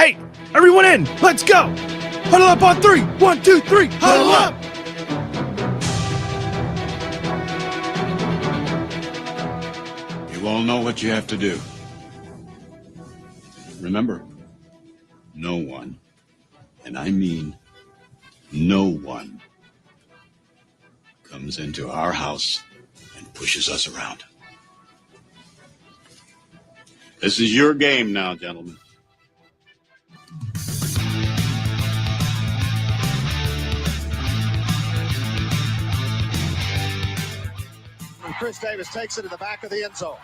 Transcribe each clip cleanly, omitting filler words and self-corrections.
Hey, everyone in. Let's go. Huddle up on 3. 1, 2, 3. Huddle up. You all know what you have to do. Remember, no one, and I mean no one, comes into our house and pushes us around. This is your game now, gentlemen. Chris Davis takes it to the back of the end zone.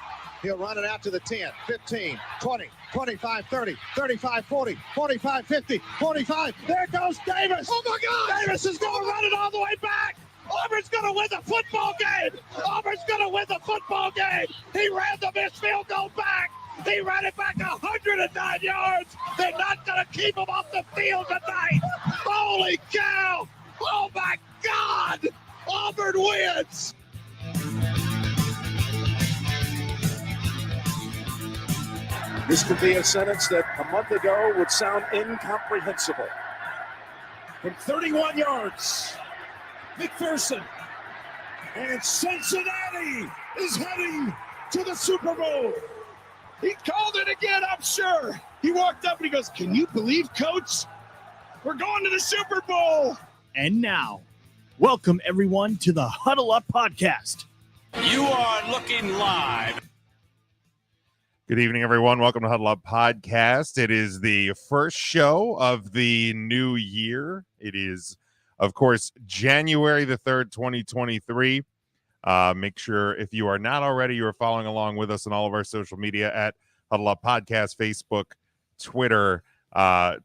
He'll run it out to the 10, 15, 20, 25, 30, 35, 40, 45, 50, 45. There goes Davis. Oh, my God. Davis is going to run it all the way back. Auburn's going to win the football game. Auburn's going to win the football game. He ran the missed field goal back. He ran it back 109 yards. They're not going to keep him off the field tonight. Holy cow. Oh, my God. Auburn wins. This could be a sentence that a month ago would sound incomprehensible. From 31 yards, McPherson and Cincinnati is heading to the Super Bowl. He called it again, I'm sure. He walked up and he goes, "Can you believe, Coach? We're going to the Super Bowl." And now, welcome everyone to the Huddle Up Podcast. You are looking live. Good evening, everyone. Welcome to Huddle Up Podcast. It is the first show of the new year. It is, of course, January the 3rd, 2023. Make sure, if you are not already, you are following along with us on all of our social media at Huddle Up Podcast, Facebook, Twitter,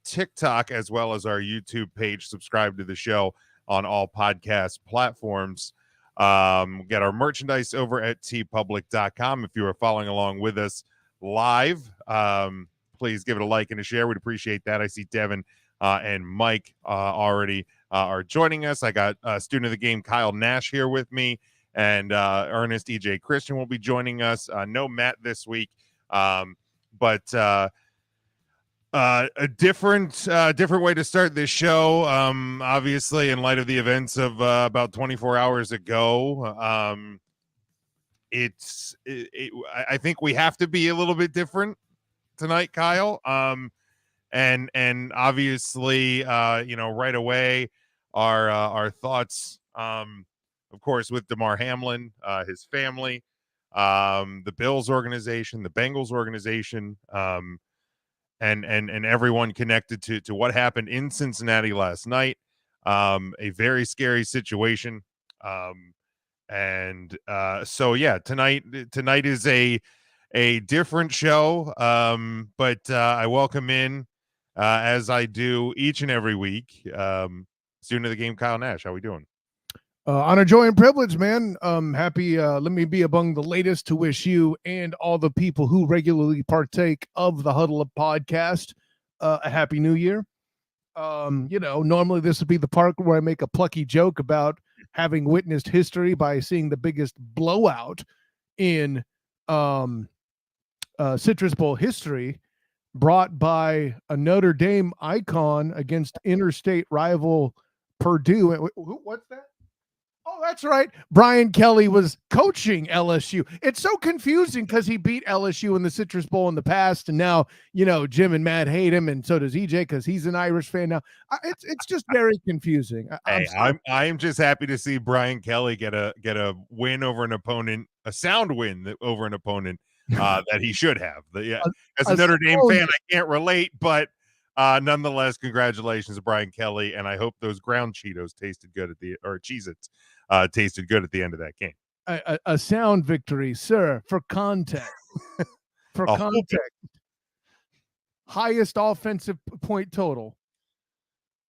TikTok, as well as our YouTube page. Subscribe to the show on all podcast platforms. Get our merchandise over at tpublic.com. If you are following along with us live, please give it a like and a share. We'd appreciate that. I see Devin and Mike already are joining us. I got student of the game Kyle Nash here with me, and Ernest EJ Christian will be joining us. No Matt this week, but a different way to start this show. Obviously, in light of the events of about 24 hours ago, I think we have to be a little bit different tonight, Kyle. And obviously, right away, our thoughts, of course, with Damar Hamlin, his family, the Bills organization, the Bengals organization, and everyone connected to what happened in Cincinnati last night. A very scary situation. So yeah, tonight is a different show. But I welcome in, as I do each and every week, student of the game Kyle Nash. How we doing? Honor, joy, and privilege, man. Happy. Let me be among the latest to wish you and all the people who regularly partake of the Huddle Up Podcast a happy New Year. Normally this would be the part where I make a plucky joke about having witnessed history by seeing the biggest blowout in Citrus Bowl history, brought by a Notre Dame icon against interstate rival Purdue. What's that? Oh, that's right. Brian Kelly was coaching LSU. It's so confusing because he beat LSU in the Citrus Bowl in the past, and now Jim and Matt hate him, and so does EJ because he's an Irish fan now. It's just very confusing. I'm just happy to see Brian Kelly get a win over an opponent, a sound win over an opponent that he should have. As a Notre Dame fan, I can't relate, but nonetheless, congratulations to Brian Kelly, and I hope those ground Cheetos tasted good Cheez-Its tasted good at the end of that game. A sound victory, sir, for context. For context. Highest offensive point total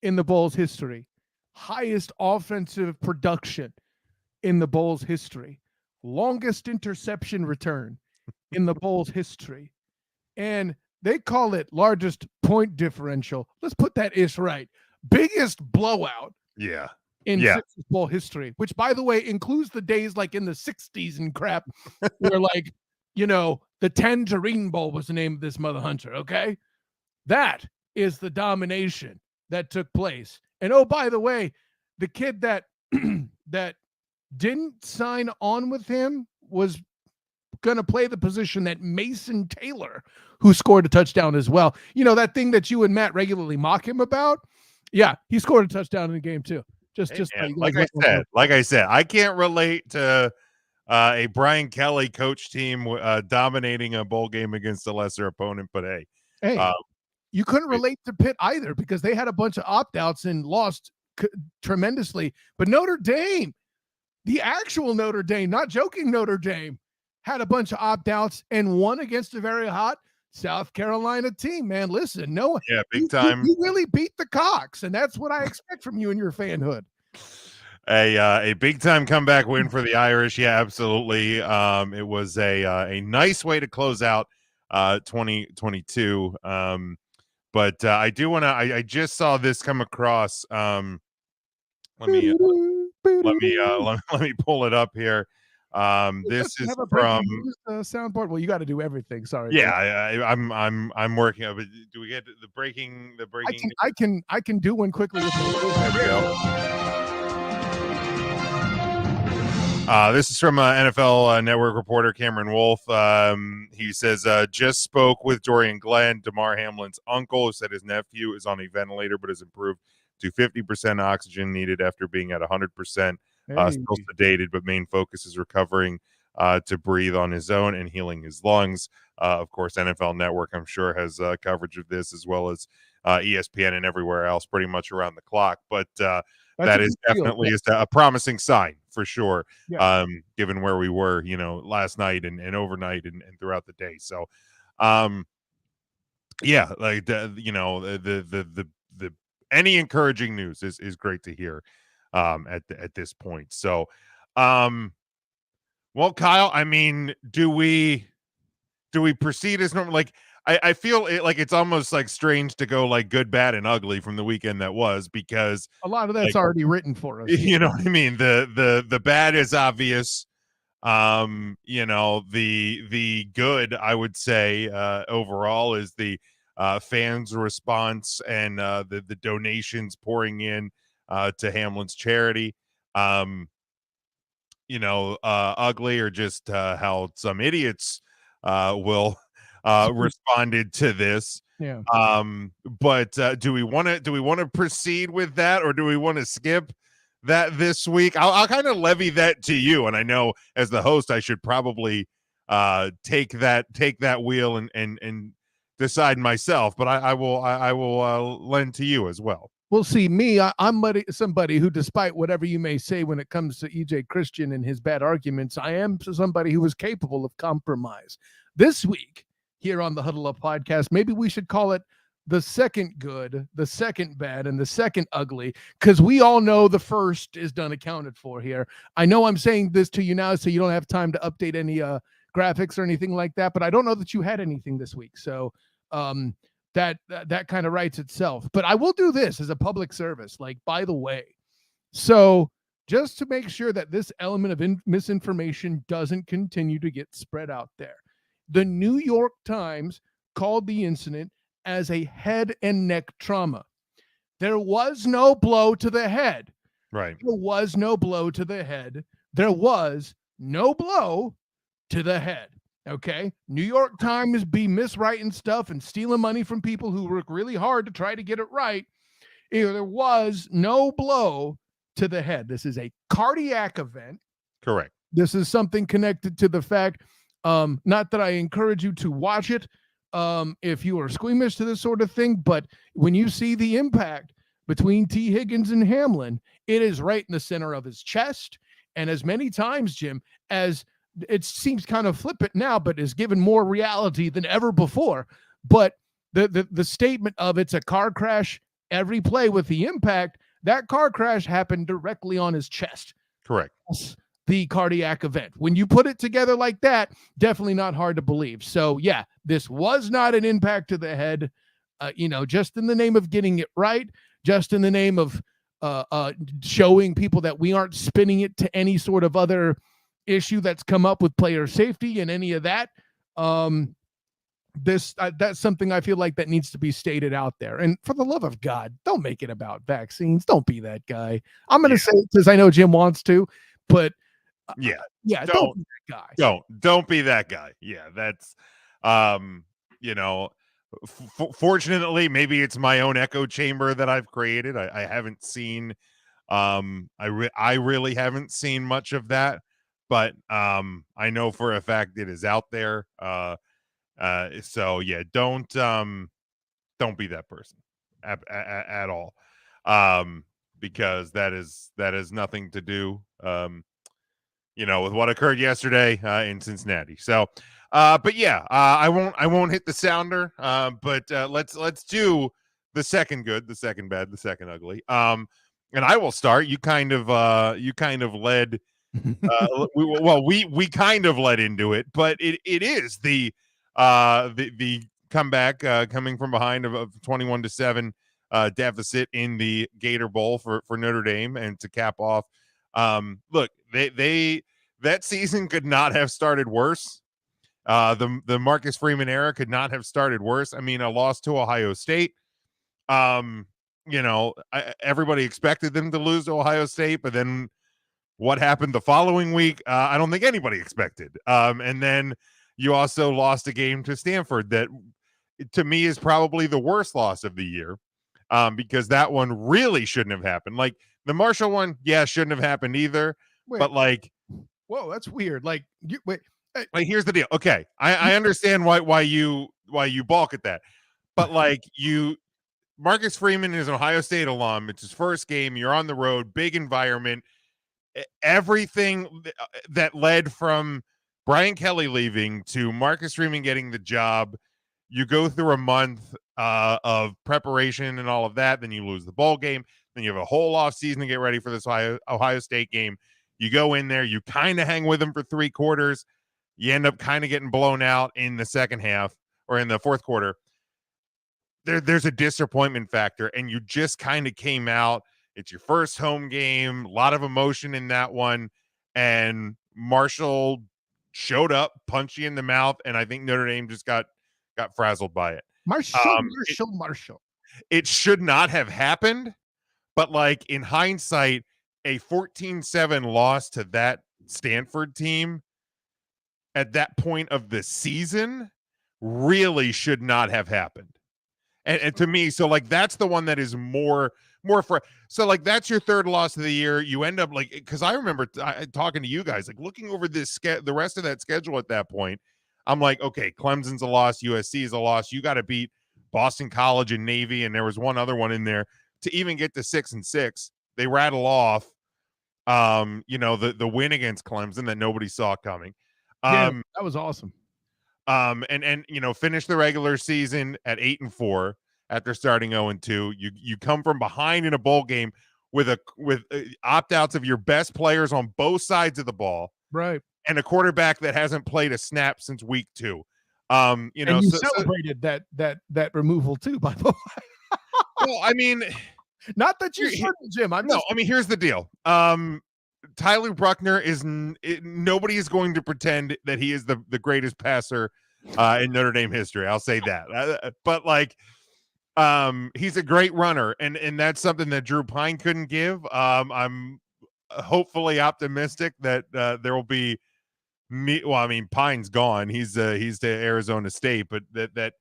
in the Bowl's history. Highest offensive production in the Bowl's history. Longest interception return in the Bowl's history. And they call it largest point differential. Let's put that ish right. Biggest blowout. Yeah. In Citrus Bowl history, which, by the way, includes the days like in the 60s and crap where the Tangerine Bowl was the name of this mother hunter, okay? That is the domination that took place. And oh, by the way, the kid that that didn't sign on with him was going to play the position that Mason Taylor, who scored a touchdown as well. You know, that thing that you and Matt regularly mock him about? Yeah, he scored a touchdown in the game too. Just like I said, I can't relate to a Brian Kelly coach team dominating a bowl game against a lesser opponent, but hey, you couldn't relate to Pitt either because they had a bunch of opt-outs and lost tremendously. But Notre Dame, the actual Notre Dame, not joking Notre Dame, had a bunch of opt-outs and won against a very hot South Carolina team, man. Listen, big time. You really beat the Cox, and that's what I expect from you and your fanhood. A big time comeback win for the Irish. Yeah, absolutely. It was a nice way to close out 2022. But I do want to. I just saw this come across. Let me pull it up here. This is from soundboard. Well, you got to do everything. Sorry. Yeah, I'm working on it. Do we get the breaking? I can do one quickly. There we go. This is from NFL Network reporter Cameron Wolf. He says, just spoke with Dorian Glenn, Damar Hamlin's uncle, who said his nephew is on a ventilator but has improved to 50% oxygen needed after being at 100%. Still sedated, but main focus is recovering to breathe on his own and healing his lungs. Of course, NFL Network, I'm sure, has coverage of this as well as ESPN and everywhere else pretty much around the clock. But that is definitely is a promising sign for sure. Yeah. Given where we were, last night and overnight and throughout the day. So, yeah, like the any encouraging news is great to hear at this point. So, well, Kyle, I mean, do we proceed as normal? Like, I feel like it's almost like strange to go like good, bad, and ugly from the weekend that was, because a lot of that's already written for us. You know what I mean? The bad is obvious. The good, I would say, overall is the fans' response and the donations pouring in to Hamlin's charity. Ugly, or just how some idiots will responded to this. Yeah. But do we want to proceed with that, or do we want to skip that this week? I'll kind of levy that to you, and I know as the host I should probably take that wheel and decide myself, but I will lend to you as well. Well, see, I'm somebody who, despite whatever you may say when it comes to EJ Christian and his bad arguments, I am somebody who is capable of compromise. This week, here on the Huddle Up podcast, maybe we should call it the second good, the second bad, and the second ugly, because we all know the first is done accounted for here. I know I'm saying this to you now so you don't have time to update any graphics or anything like that, but I don't know that you had anything this week. So that kind of writes itself. But I will do this as a public service, like, by the way. So just to make sure that this element of misinformation doesn't continue to get spread out there, the New York Times called the incident as a head and neck trauma. There was no blow to the head. Right. There was no blow to the head. There was no blow to the head. Okay. New York Times be miswriting stuff and stealing money from people who work really hard to try to get it right. There was no blow to the head. This is a cardiac event. Correct. This is something connected to the fact, not that I encourage you to watch it if you are squeamish to this sort of thing, but when you see the impact between T. Higgins and Hamlin, it is right in the center of his chest. And as many times, Jim, as it seems kind of flippant now, but is given more reality than ever before. But the statement of it's a car crash every play with the impact, that car crash happened directly on his chest. Correct. The cardiac event. When you put it together like that, definitely not hard to believe. So yeah, this was not an impact to the head, just in the name of getting it right, just in the name of showing people that we aren't spinning it to any sort of other issue that's come up with player safety and any of that. That's something I feel like that needs to be stated out there. And for the love of God, don't make it about vaccines. Don't be that guy. I'm going to say it because I know Jim wants to, but yeah, don't be that guy. Don't be that guy. Yeah, that's you know, fortunately, maybe it's my own echo chamber that I've created. I haven't seen I really haven't seen much of that, but I know for a fact it is out there. So yeah, don't be that person at all, because that is nothing to do with what occurred yesterday in Cincinnati. So but yeah, I won't hit the sounder, but let's do the second good, the second bad, the second ugly. And I will start. You kind of led we kind of led into it, but it is the comeback coming from behind of 21-7 deficit in the Gator Bowl for Notre Dame, and to cap off, look, they that season could not have started worse. The Marcus Freeman era could not have started worse. I mean, a loss to Ohio State. Everybody expected them to lose to Ohio State, but then what happened the following week, I don't think anybody expected. And then you also lost a game to Stanford that, to me, is probably the worst loss of the year, because that one really shouldn't have happened. Like the Marshall one, yeah, shouldn't have happened either. But like, whoa, that's weird. Like, wait. Like, here's the deal. Okay, I understand why you balk at that, but like Marcus Freeman is an Ohio State alum. It's his first game. You're on the road, big environment. Everything that led from Brian Kelly leaving to Marcus Freeman getting the job, you go through a month of preparation and all of that. Then you lose the bowl game. Then you have a whole off season to get ready for this Ohio State game. You go in there, you kind of hang with them for 3 quarters. You end up kind of getting blown out in the second half or in the fourth quarter. There's a disappointment factor, and you just kind of came out. It's your first home game, a lot of emotion in that one, and Marshall showed up, punched you in the mouth, and I think Notre Dame just got frazzled by it. Marshall. It should not have happened, but like in hindsight, a 14-7 loss to that Stanford team at that point of the season really should not have happened. And to me, so like that's the one that is more for. So like that's your third loss of the year. You end up like, because I remember talking to you guys, like looking over the rest of that schedule at that point. I'm like, okay, Clemson's a loss, USC is a loss. You got to beat Boston College and Navy, and there was one other one in there to even get to 6-6. They rattle off, the win against Clemson that nobody saw coming. Yeah, that was awesome. And finish the regular season at 8-4 after starting 0-2. You come from behind in a bowl game with opt-outs of your best players on both sides of the ball, right? And a quarterback that hasn't played a snap since week 2. And you celebrated that removal too, by the way. Well, I mean, not that you shouldn't, Jim. I mean, here's the deal. Tyler Bruckner nobody is going to pretend that he is the greatest passer in Notre Dame history. I'll say that. But like, he's a great runner, and that's something that Drew Pine couldn't give. I'm hopefully optimistic that there will be well, I mean, Pine's gone. He's to Arizona State, but that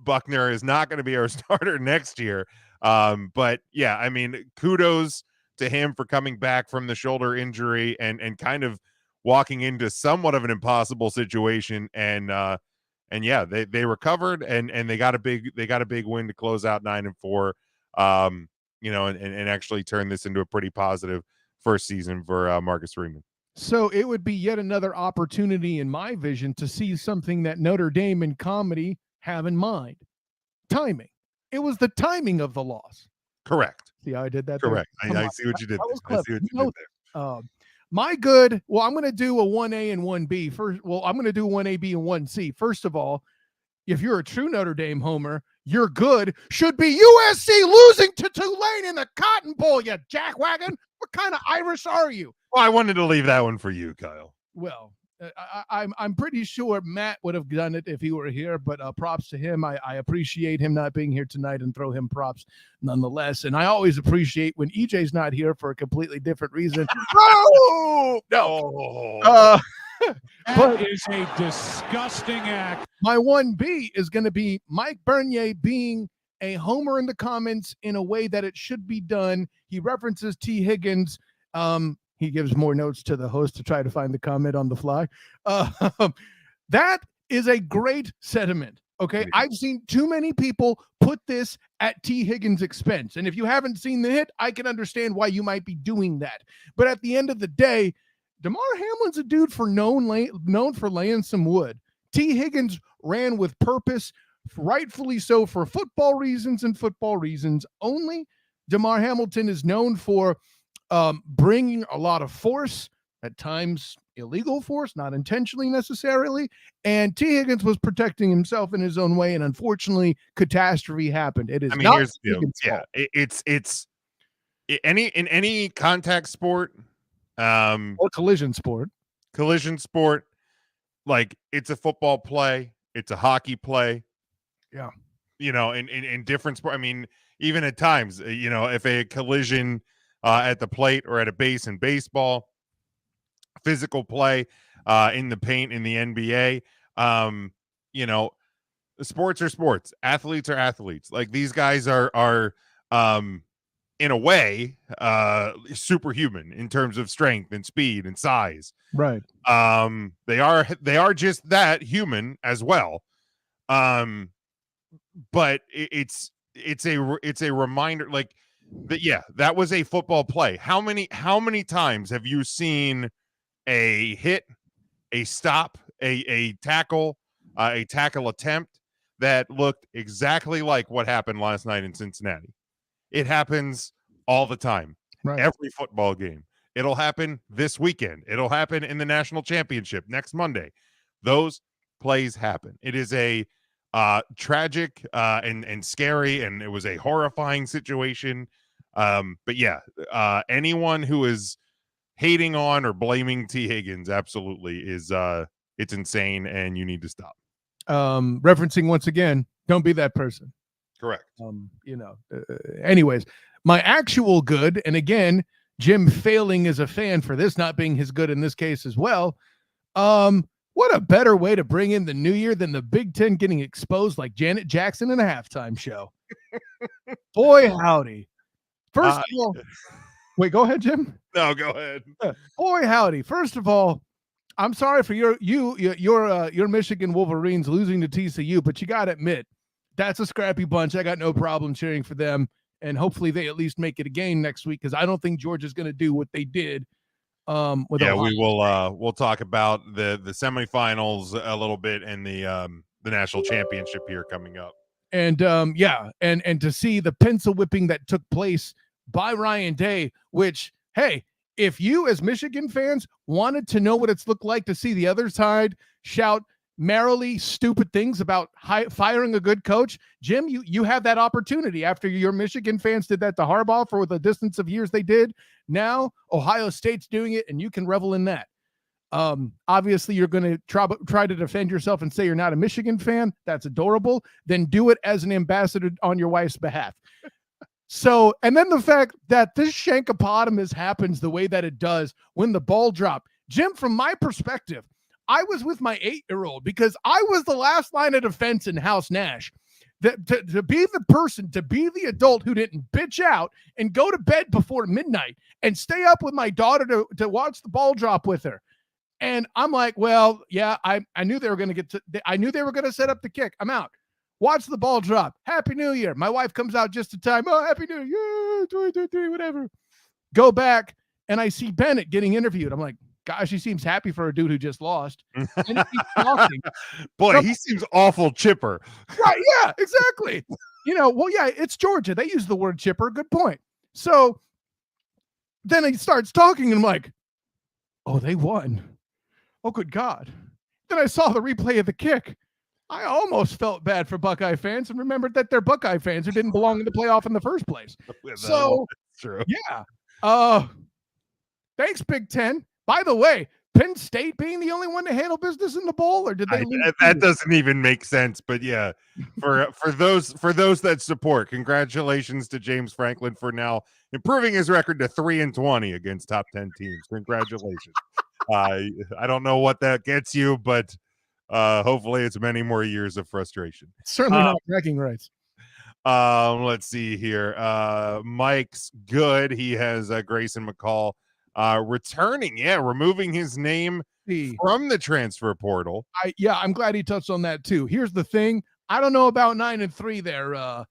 Buckner is not going to be our starter next year. But yeah, I mean, kudos to him for coming back from the shoulder injury and kind of walking into somewhat of an impossible situation. And yeah, they recovered and they got a big win to close out 9-4, and actually turn this into a pretty positive first season for Marcus Freeman. So it would be yet another opportunity in my vision to see something that Notre Dame and comedy have in mind. Timing. It was the timing of the loss. Correct. See how I did that? Correct. I see what you did. I see what you did there. My good. Well, I'm going to do a 1A and 1B first. Well, I'm going to do 1AB and 1C. First of all, if you're a true Notre Dame homer, your good should be USC losing to Tulane in the Cotton Bowl, you jackwagon. What kind of Irish are you? Well, I wanted to leave that one for you, Kyle. Well, I'm pretty sure Matt would have done it if he were here, but props to him. I appreciate him not being here tonight and throw him props nonetheless. And I always appreciate when EJ's not here for a completely different reason. No. That is a disgusting act. My 1B is going to be Mike Bernier being a homer in the comments in a way that it should be done. He references T. Higgins. He gives more notes to the host to try to find the comment on the fly. That is a great sentiment. Okay. I've seen too many people put this at T. Higgins' expense. And if you haven't seen the hit, I can understand why you might be doing that. But at the end of the day, Damar Hamlin's a dude known for laying some wood. T. Higgins ran with purpose, rightfully so, for football reasons and football reasons only. Damar Hamilton is known for bringing a lot of force, at times illegal force, not intentionally necessarily. And T. Higgins was protecting himself in his own way, and unfortunately, catastrophe happened. It is. I mean, here's the deal. Yeah, it's in any contact sport. Or collision sport, like it's a football play, it's a hockey play. Yeah. In different sport. I mean, even at times, if a collision at the plate or at a base in baseball, physical play in the paint in the NBA, sports are sports, athletes are athletes. Like these guys are in a way, superhuman in terms of strength and speed and size. Right. They are just that, human as well. But it's a reminder, like that. Yeah, that was a football play. How many times have you seen a hit, a stop, a tackle attempt that looked exactly like what happened last night in Cincinnati? It happens all the time. Right. Every football game. It'll happen this weekend. It'll happen in the national championship next Monday. Those plays happen. It is a tragic and scary, and it was a horrifying situation. But yeah, anyone who is hating on or blaming T. Higgins absolutely is it's insane, and you need to stop. Referencing once again, don't be that person. Correct. Anyways, my actual good, and again, Jim failing as a fan for this not being his good in this case as well. What a better way to bring in the new year than the Big Ten getting exposed like Janet Jackson in a halftime show. Boy, howdy. First of all, wait, go ahead, Jim. No, go ahead. Boy, howdy. First of all, I'm sorry for your Michigan Wolverines losing to TCU, but you got to admit, that's a scrappy bunch. I got no problem cheering for them, and hopefully they at least make it a game next week, because I don't think Georgia's going to do what they did. With we will. We'll talk about the semifinals a little bit and the national championship here coming up. And and to see the pencil whipping that took place by Ryan Day, which, hey, if you as Michigan fans wanted to know what it's looked like to see the other side shout merrily stupid things about firing a good coach, Jim, you have that opportunity after your Michigan fans did that to Harbaugh for the distance of years they did. Now Ohio State's doing it, and you can revel in that. Obviously you're going to try to defend yourself and say you're not a Michigan fan. That's adorable. Then do it as an ambassador on your wife's behalf. So, and then the fact that this shankopotamus happens the way that it does when the ball dropped. Jim, from my perspective, I was with my 8-year-old because I was the last line of defense in House Nash. To be the person, to be the adult who didn't bitch out and go to bed before midnight and stay up with my daughter to watch the ball drop with her. And I'm like, well, yeah, I knew they were going to I knew they were going to set up the kick. I'm out. Watch the ball drop. Happy New Year. My wife comes out just in time. Oh, Happy New Year. 2023, whatever. Go back, and I see Bennett getting interviewed. I'm like, gosh, he seems happy for a dude who just lost. And he's talking. Boy, he seems awful chipper. Right, yeah, exactly. Well, yeah, it's Georgia. They use the word chipper. Good point. So then he starts talking, and I'm like, oh, they won. Oh, good God. Then I saw the replay of the kick. I almost felt bad for Buckeye fans and remembered that they're Buckeye fans who didn't belong in the playoff in the first place. So, true. Yeah. Thanks, Big Ten. By the way, Penn State being the only one to handle business in the bowl, or did they lose? That doesn't even make sense. But yeah, for those that support, congratulations to James Franklin for now improving his record to 3-20 against top 10 teams. Congratulations. I don't know what that gets you, but hopefully it's many more years of frustration. Certainly not bragging rights. Let's see here. Mike's good. He has Grayson McCall returning, removing his name from the transfer portal. I'm glad he touched on that too. Here's the thing. I don't know about 9-3 there,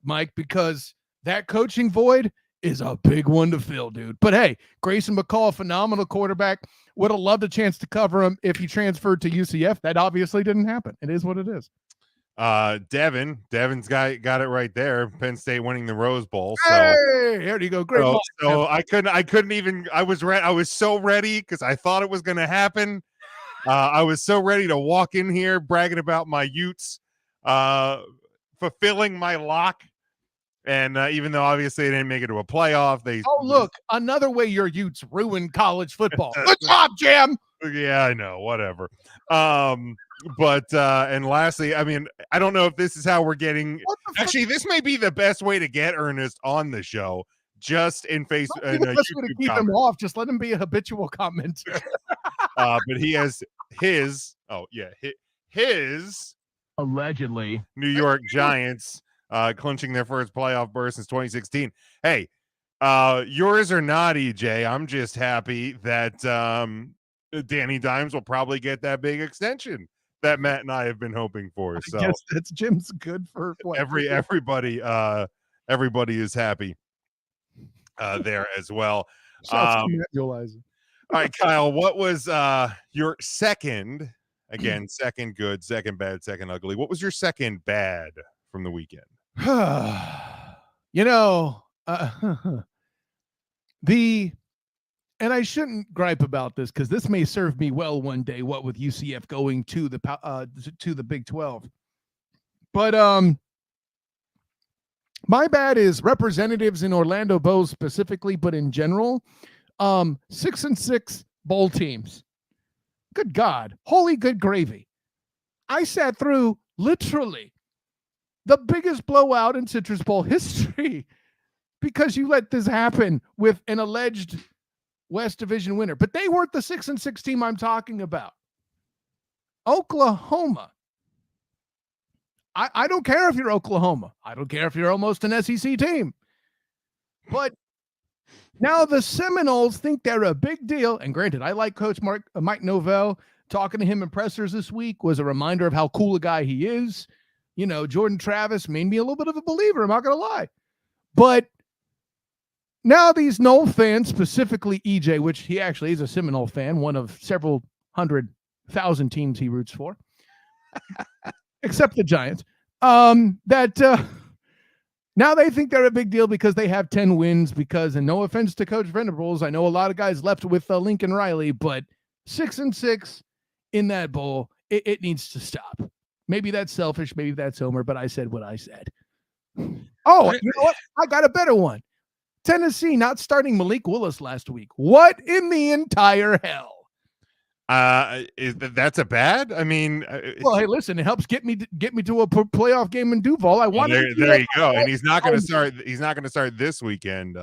Mike, because that coaching void is a big one to fill, dude. But hey, Grayson McCall, phenomenal quarterback. Would have loved a chance to cover him if he transferred to UCF. That obviously didn't happen. It is what it is. Devin's got it right there. Penn State winning the Rose Bowl. So hey, there you go. Great. So I couldn't even. I was so ready because I thought it was going to happen. I was so ready to walk in here bragging about my Utes, fulfilling my lock. And even though obviously they didn't make it to a playoff, look, another way your Utes ruined college football. Good job, Jim. Yeah, I know. Whatever. But and lastly, I mean, I don't know if this is how we're getting. Actually, this may be the best way to get Ernest on the show, just in Facebook. The best way to keep him off. Just let him be a habitual commenter. But he has his allegedly New York Giants clinching their first playoff berth since 2016. Hey, yours or not, EJ. I'm just happy that Danny Dimes will probably get that big extension that Matt and I have been hoping for. So I guess that's Jim's good for what? everybody is happy there as well. All right, Kyle, what was your second good, second bad, second ugly? What was your second bad from the weekend? And I shouldn't gripe about this because this may serve me well one day. What with UCF going to the Big 12, but my bad is representatives in Orlando Bows specifically, but in general, 6-6 bowl teams. Good God, holy good gravy! I sat through literally the biggest blowout in Citrus Bowl history because you let this happen with an alleged West Division winner, but they weren't the 6-6 team I'm talking about. Oklahoma. I don't care if you're Oklahoma. I don't care if you're almost an SEC team. But now the Seminoles think they're a big deal. And granted, I like Coach Mike Novell. Talking to him in pressers this week was a reminder of how cool a guy he is. You know, Jordan Travis made me a little bit of a believer. I'm not going to lie. But now these Nole fans, specifically EJ, which he actually is a Seminole fan, one of several 100,000 teams he roots for, except the Giants, now they think they're a big deal because they have 10 wins and no offense to Coach Venables, I know a lot of guys left with Lincoln Riley, but 6-6 in that bowl, it needs to stop. Maybe that's selfish, maybe that's Homer, but I said what I said. Oh, you know what? I got a better one. Tennessee not starting Malik Willis last week. What in the entire hell? That's a bad? I mean, well, hey, listen, it helps get me to a playoff game in Duval. I want there you go. And he's not going to start. He's not going to start this weekend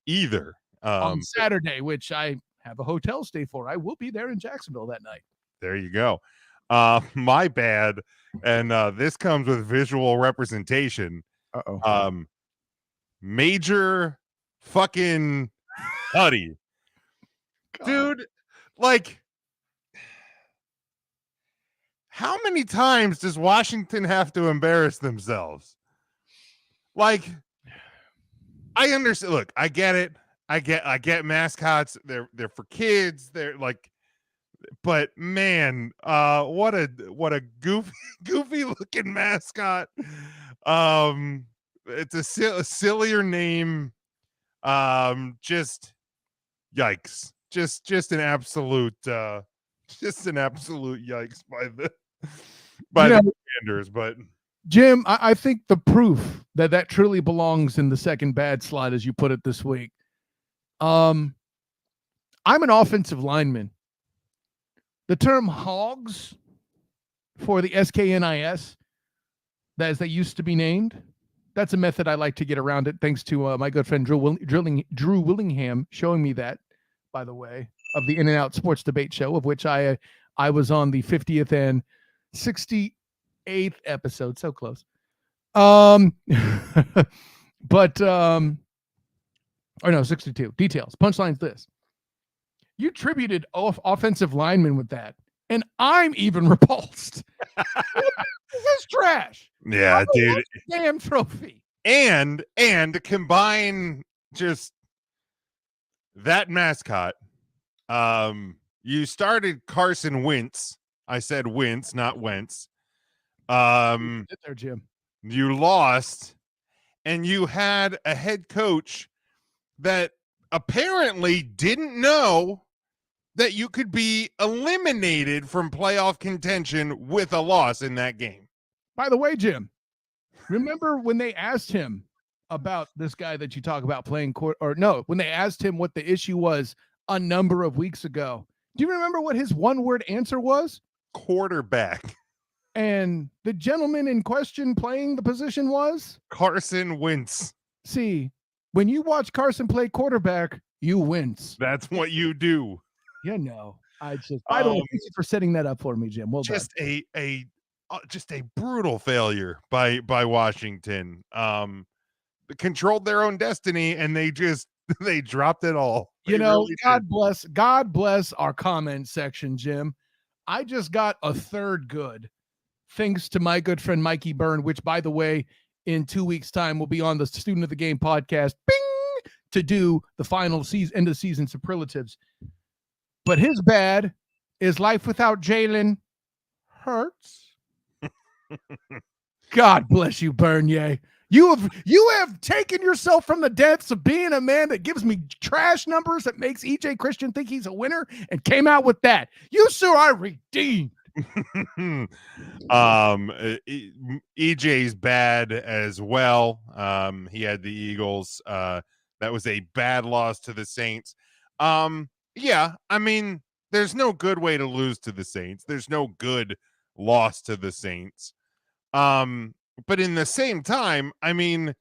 either. On Saturday, which I have a hotel stay for. I will be there in Jacksonville that night. There you go. My bad. And this comes with visual representation. Major fucking Huddy. Dude, like, how many times does Washington have to embarrass themselves? Like, I understand. Look, I get it. I get mascots. They're for kids. They're like, but man, what a goofy looking mascot. It's a sillier name. Just yikes. Just an absolute yikes by the Commanders. But Jim, I think the proof that truly belongs in the second bad slot, as you put it this week. I'm an offensive lineman. The term hogs for the SKNIS, as they used to be named, that's a method I like to get around it, thanks to my good friend Drew Willingham showing me that, by the way, of the In and Out Sports Debate Show, of which I was on the 50th and 68th episode. So close. But or no, 62. Details. Punchline's this. You tributed offensive linemen with that, and I'm even repulsed. This is trash. Yeah, dude. Damn trophy. And combine just that mascot. You started Carson Wentz. I said Wentz, not Wentz. Get there, Jim. You lost, and you had a head coach that apparently didn't know that you could be eliminated from playoff contention with a loss in that game. By the way, Jim, remember when they asked him about this guy that you talk about playing when they asked him what the issue was a number of weeks ago, do you remember what his one-word answer was? Quarterback. And the gentleman in question playing the position was? Carson Wentz. See, when you watch Carson play quarterback, you wince. That's what you do. You know, by the way, thank you for setting that up for me, Jim. Well just done. Just a brutal failure by Washington. Controlled their own destiny, and they dropped it all. You know, really God bless our comment section, Jim. I just got a third good, thanks to my good friend Mikey Byrne, which, by the way, in 2 weeks' time will be on the Student of the Game podcast. Bing! To do the final end of season superlatives. But his bad is life without Jalen Hurts. God bless you, Bernier. You have taken yourself from the depths of being a man that gives me trash numbers that makes EJ Christian think he's a winner and came out with that. You, sir, are redeemed. EJ's bad as well. He had the Eagles. That was a bad loss to the Saints. Yeah, I mean, there's no good way to lose to the Saints. There's no good loss to the Saints. But in the same time, I mean,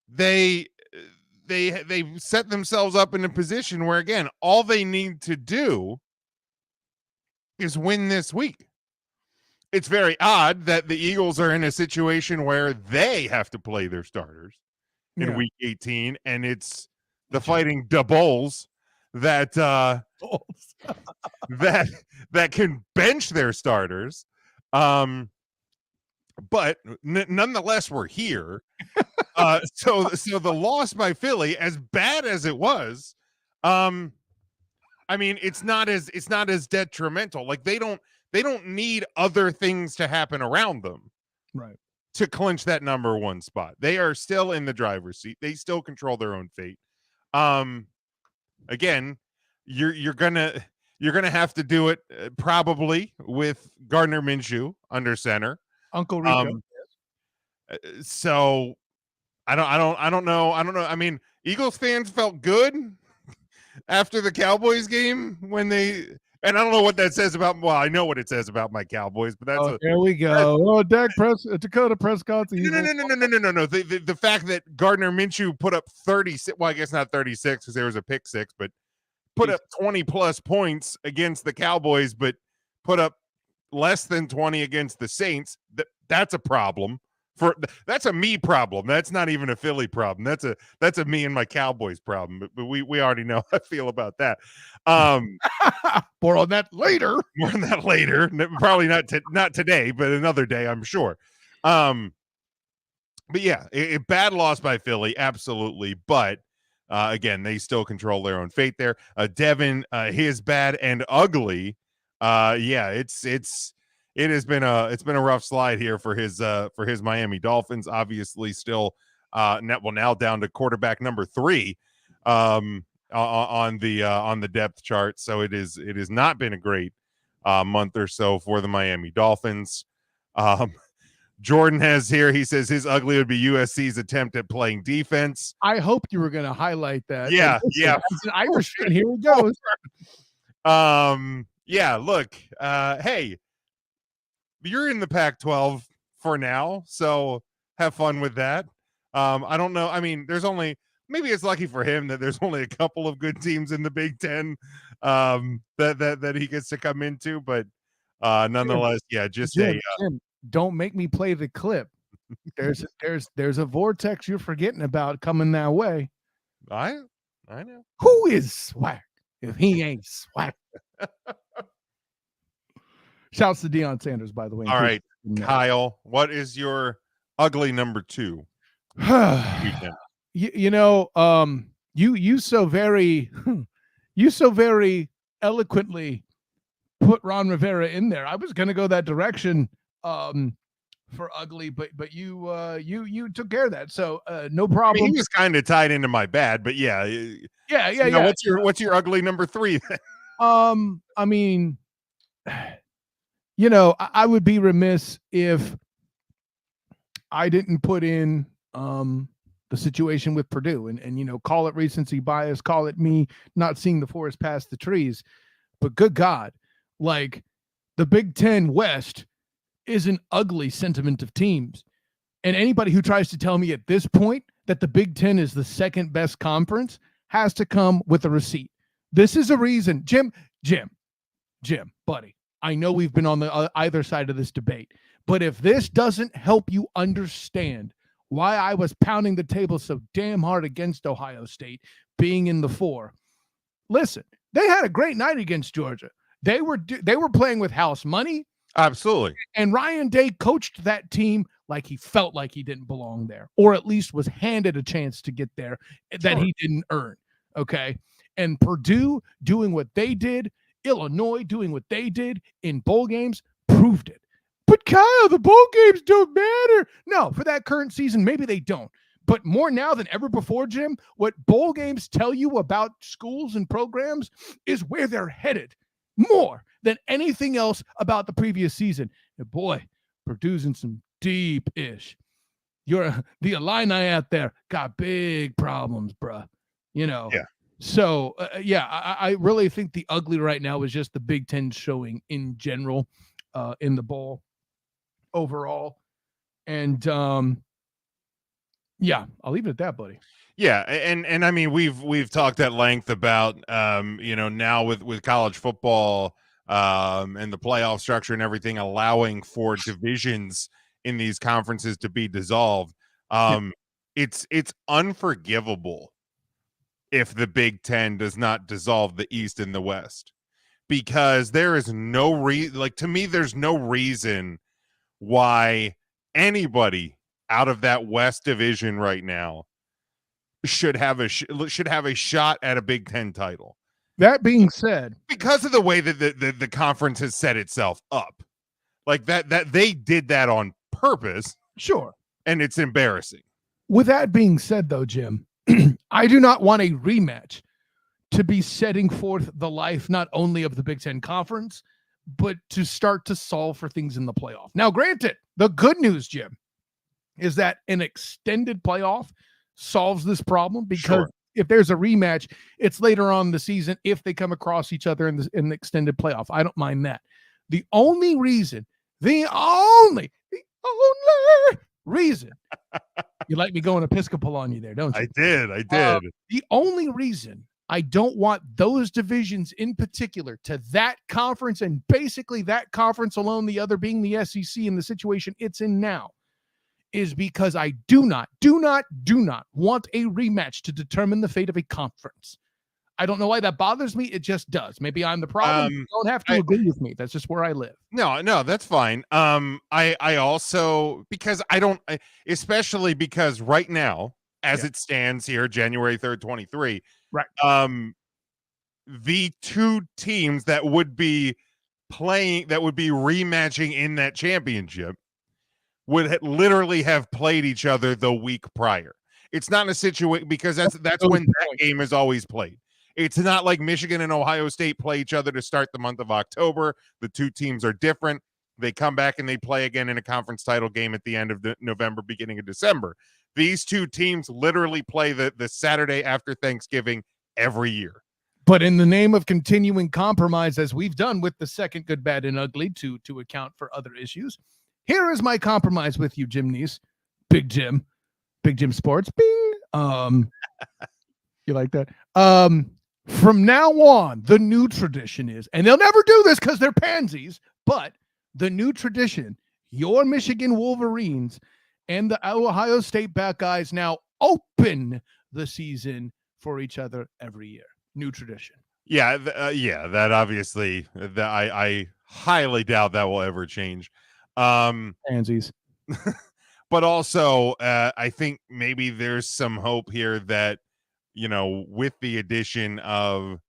they set themselves up in a position where, again, all they need to do is win this week. It's very odd that the Eagles are in a situation where they have to play their starters in week 18, and it's the Fighting Bulls that that can bench their starters. But nonetheless, we're here. So the loss by Philly, as bad as it was, I mean, it's not as detrimental. Like they don't need other things to happen around them, right, to clinch that number one spot. They are still in the driver's seat. They still control their own fate. Again, you're gonna have to do it probably with Gardner Minshew under center. Uncle Rico. So I don't know. I mean, Eagles fans felt good after the Cowboys game when they, and I don't know what that says about. Well, I know what it says about my Cowboys, but that's there we go. Dakota Prescott's no. The fact that Gardner Minshew put up 36. Well, I guess not 36 because there was a pick six, but put up 20 plus points against the Cowboys, but put up less than 20 against the Saints. That's a problem. That's a me problem. That's not even a Philly problem. That's a me and my Cowboys problem. But we already know how I feel about that. More on that later. Probably not today, but another day, I'm sure. But yeah, a bad loss by Philly, absolutely. But again, they still control their own fate there. Devin, his bad and ugly. Yeah, it has been a rough slide here for his Miami Dolphins. Obviously, still now down to quarterback number 3 on the depth chart. So it has not been a great month or so for the Miami Dolphins. Jordan has here, he says his ugly would be USC's attempt at playing defense. I hoped you were going to highlight that. Yeah, Listen, yeah. As an Irish fan, here he goes. Yeah, look, hey, you're in the Pac-12 for now, so have fun with that. I don't know. I mean, maybe it's lucky for him that there's only a couple of good teams in the Big Ten that he gets to come into, but nonetheless, Jim, don't make me play the clip. There's a vortex you're forgetting about coming that way. I know. Who is swag if he ain't swag? Shouts to Deion Sanders, by the way. All right, Kyle, what is your ugly number 2? you so very eloquently put Ron Rivera in there. I was going to go that direction for ugly, but you took care of that, so no problem. I mean, he was kind of tied into my bad, but yeah. What's your ugly number 3 then? I mean, I would be remiss if I didn't put in the situation with Purdue and call it recency bias, call it me not seeing the forest past the trees. But good God, like the Big Ten West is an ugly sentiment of teams. And anybody who tries to tell me at this point that the Big Ten is the second best conference has to come with a receipt. This is a reason. Jim, buddy, I know we've been on the either side of this debate, but if this doesn't help you understand why I was pounding the table so damn hard against Ohio State being in the 4, listen, they had a great night against Georgia. They were playing with house money. Absolutely. And Ryan Day coached that team like he felt like he didn't belong there, or at least was handed a chance to get there that he didn't earn. Okay. And Purdue doing what they did, Illinois doing what they did in bowl games proved it. But Kyle, the bowl games don't matter. No, for that current season, maybe they don't. But more now than ever before, Jim, what bowl games tell you about schools and programs is where they're headed more than anything else about the previous season. And boy, Purdue's in some deep-ish. The Illini out there got big problems, bruh. Yeah. So, I really think the ugly right now is just the Big Ten showing in general in the bowl overall. And, I'll leave it at that, buddy. Yeah, and I mean we've talked at length about now with college football and the playoff structure and everything allowing for divisions in these conferences to be dissolved. It's unforgivable if the Big Ten does not dissolve the East and the West, because there is no to me there's no reason why anybody out of that West division right now should have a shot at a Big Ten title. That being said, because of the way that the conference has set itself up, like that they did that on purpose. Sure. And it's embarrassing. With that being said, though, Jim, I do not want a rematch to be setting forth the life not only of the Big Ten Conference, but to start to solve for things in the playoff. Now, granted, the good news, Jim, is that an extended playoff solves this problem, because if there's a rematch, it's later on in the season if they come across each other in the extended playoff. I don't mind that. The only reason you like me going Episcopal on you there, don't you? I did. The only reason I don't want those divisions in particular to that conference, and basically that conference alone, the other being the SEC in the situation it's in now, is because I do not want a rematch to determine the fate of a conference. I don't know why that bothers me. It just does. Maybe I'm the problem. You don't have to agree with me. That's just where I live. No, that's fine. I also, because I don't, especially because right now, as it stands here, January 3rd, 23, right. The two teams that would be rematching in that championship would literally have played each other the week prior. It's not a situation, because that's when that game is always played. It's not like Michigan and Ohio State play each other to start the month of October. The two teams are different. They come back and they play again in a conference title game at the end of November, beginning of December. These two teams literally play the Saturday after Thanksgiving every year. But in the name of continuing compromise, as we've done with the second Good, Bad, and Ugly to account for other issues, here is my compromise with you, Jim Neese. Big Jim Sports. Bing. You like that? From now on, the new tradition is, and they'll never do this because they're pansies, but the new tradition, your Michigan Wolverines and the Ohio State Buckeyes now open the season for each other every year. New tradition. Yeah, that obviously, that I highly doubt that will ever change. Pansies. But also, I think maybe there's some hope here that, with the addition of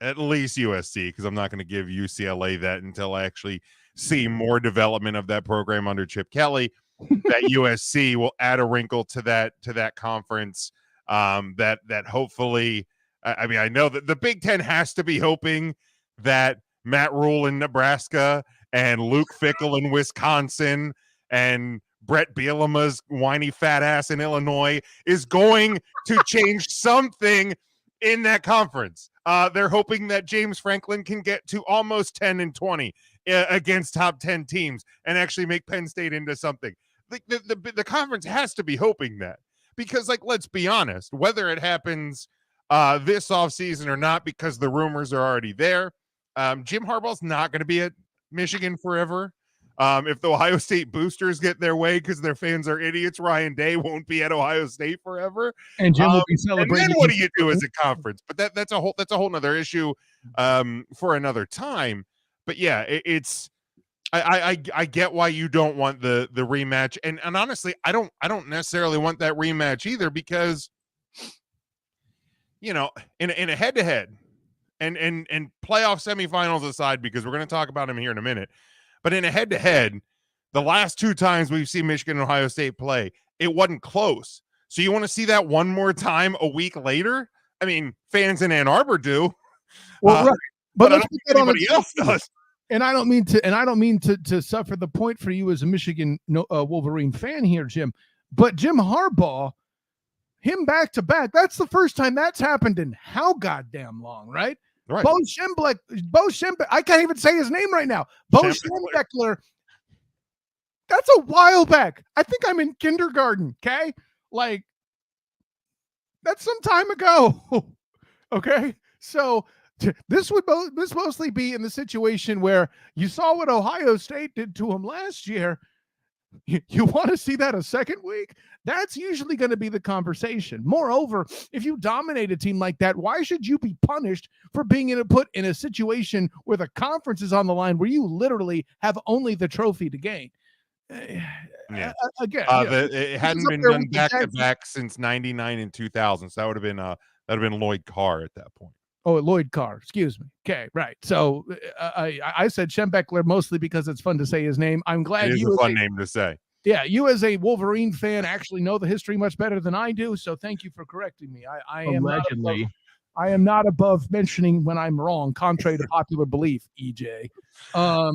at least USC, because I'm not going to give UCLA that until I actually see more development of that program under Chip Kelly, that USC will add a wrinkle to that conference. That hopefully, I mean, I know that the Big Ten has to be hoping that Matt Rule in Nebraska and Luke Fickell in Wisconsin and Brett Bielema's whiny fat ass in Illinois is going to change something in that conference. They're hoping that James Franklin can get to almost 10-20 against top 10 teams and actually make Penn State into something. The conference has to be hoping that, because, let's be honest, whether it happens this offseason or not, because the rumors are already there, Jim Harbaugh's not going to be at Michigan forever. If the Ohio State boosters get their way because their fans are idiots, Ryan Day won't be at Ohio State forever, and Jim will be celebrating. And then what do you do as a conference? But that's a whole nother issue for another time. But yeah, I get why you don't want the rematch, and honestly, I don't necessarily want that rematch either, because in a head to head, and playoff semifinals aside, because we're going to talk about them here in a minute. But in a head-to-head, the last two times we've seen Michigan and Ohio State play, it wasn't close. So you want to see that one more time a week later? I mean, fans in Ann Arbor do. Well, right. But let's put that on anybody else does. And I don't mean to suffer the point for you as a Michigan Wolverine fan here, Jim. But Jim Harbaugh, him back to back, that's the first time that's happened in how goddamn long, right? Right. Bo Schembechler, I can't even say his name right now. Bo Schembechler, that's a while back. I think I'm in kindergarten, okay? That's some time ago, okay? So this would mostly be in the situation where you saw what Ohio State did to him last year. You want to see that a second week? That's usually going to be the conversation. Moreover, if you dominate a team like that, why should you be punished for being put in a situation where the conference is on the line, where you literally have only the trophy to gain? Yeah. Again, it hadn't been done back to back since '99 and 2000. So that would have been Lloyd Carr at that point. Oh, Lloyd Carr, excuse me. Okay, right. So I said Schembechler mostly because it's fun to say his name. I'm glad it is a fun name to say. Yeah, you as a Wolverine fan actually know the history much better than I do. So thank you for correcting me. I am not above mentioning when I'm wrong, contrary to popular belief, EJ. I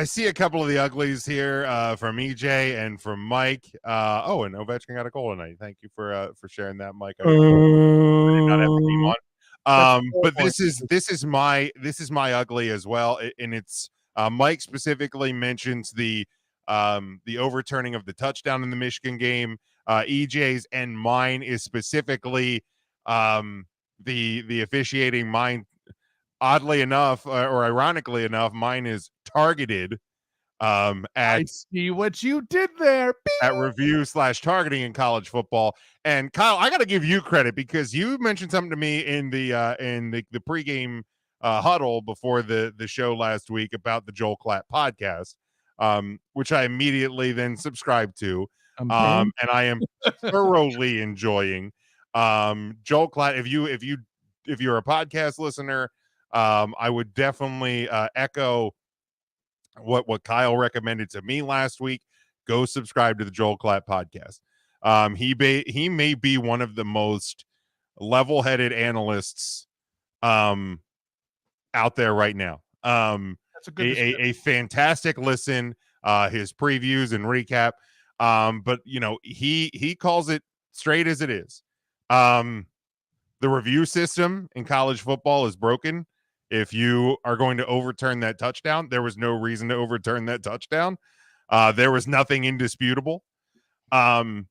see a couple of the uglies here from EJ and from Mike. And Ovechkin got a goal tonight. Thank you for sharing that, Mike. I did not have the team on. But this is my ugly as well, and it's Mike specifically mentions the overturning of the touchdown in the Michigan game. EJ's and mine is specifically the officiating. Mine, oddly enough, or ironically enough, mine is targeted I see what you did there. At review/targeting in college football. And Kyle, I got to give you credit, because you mentioned something to me in the pregame huddle before the show last week about the Joel Klatt podcast, which I immediately then subscribed to, and I am thoroughly enjoying. Joel Klatt, if you're a podcast listener, I would definitely echo what Kyle recommended to me last week. Go subscribe to the Joel Klatt podcast. He may be one of the most level-headed analysts out there right now. That's a good a fantastic listen. His previews and recap. But he calls it straight as it is. The review system in college football is broken. If you are going to overturn that touchdown, there was no reason to overturn that touchdown. There was nothing indisputable. In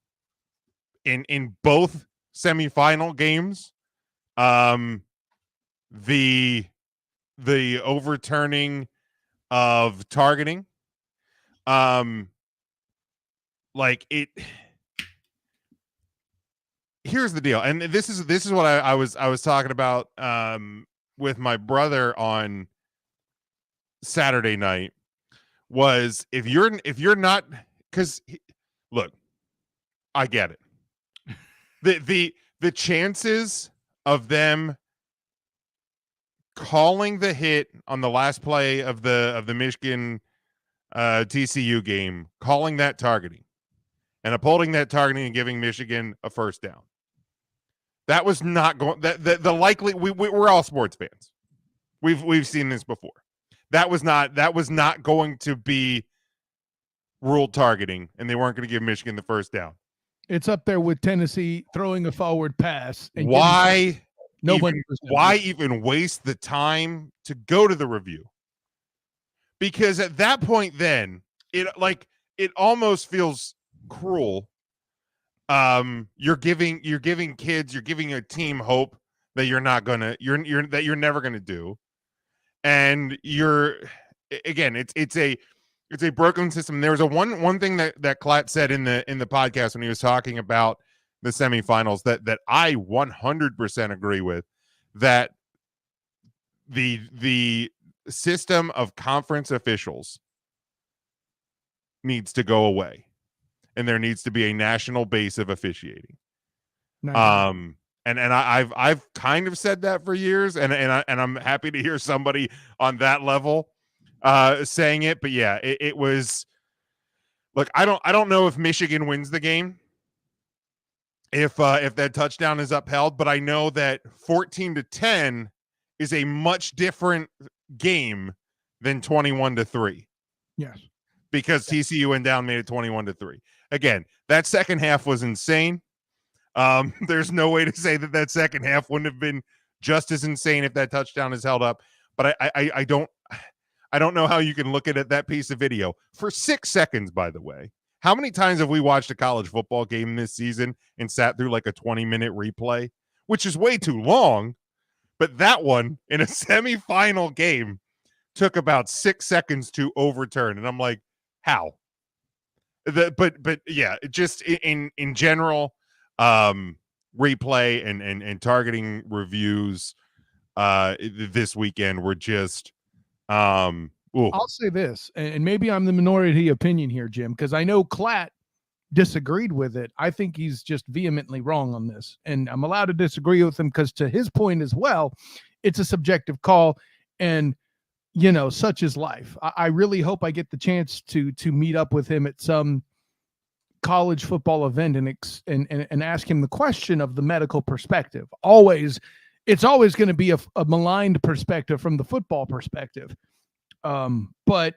both semifinal games, the overturning of targeting, here's the deal, and this is what I was talking about with my brother on Saturday night. Was if you're not, because look, I get it. The chances of them calling the hit on the last play of the Michigan TCU game, calling that targeting and upholding that targeting and giving Michigan a first down. That was not going. The likely we're all sports fans. We've seen this before. That was not going to be ruled targeting, and they weren't going to give Michigan the first down. It's up there with Tennessee throwing a forward pass. And why even waste the time to go to the review? Because at that point, then it almost feels cruel. You're giving a team hope that you're never gonna do, and it's a broken system. There was one thing that Klatt said in the podcast when he was talking about the semifinals that I 100% agree with, that the system of conference officials needs to go away, and there needs to be a national base of officiating. Nice. And I've kind of said that for years, and I'm happy to hear somebody on that level saying it. But yeah, it was. Look, I don't know if Michigan wins the game if that touchdown is upheld, but I know that 14-10 is a much different game than 21-3. Yes, because TCU went down, made it 21-3. Again, that second half was insane. There's no way to say that second half wouldn't have been just as insane if that touchdown is held up. But I don't know how you can look at that piece of video for 6 seconds. By the way, how many times have we watched a college football game this season and sat through like a 20-minute replay, which is way too long? But that one in a semifinal game took about 6 seconds to overturn, and I'm like, how? But yeah, just in general, replay and targeting reviews this weekend were just I'll say this, and maybe I'm the minority opinion here, Jim, because I know Klatt disagreed with it. I think he's just vehemently wrong on this, and I'm allowed to disagree with him because, to his point as well, it's a subjective call, and such is life. I really hope I get the chance to meet up with him at some college football event and ask him the question of the medical perspective. It's always going to be a maligned perspective from the football perspective. But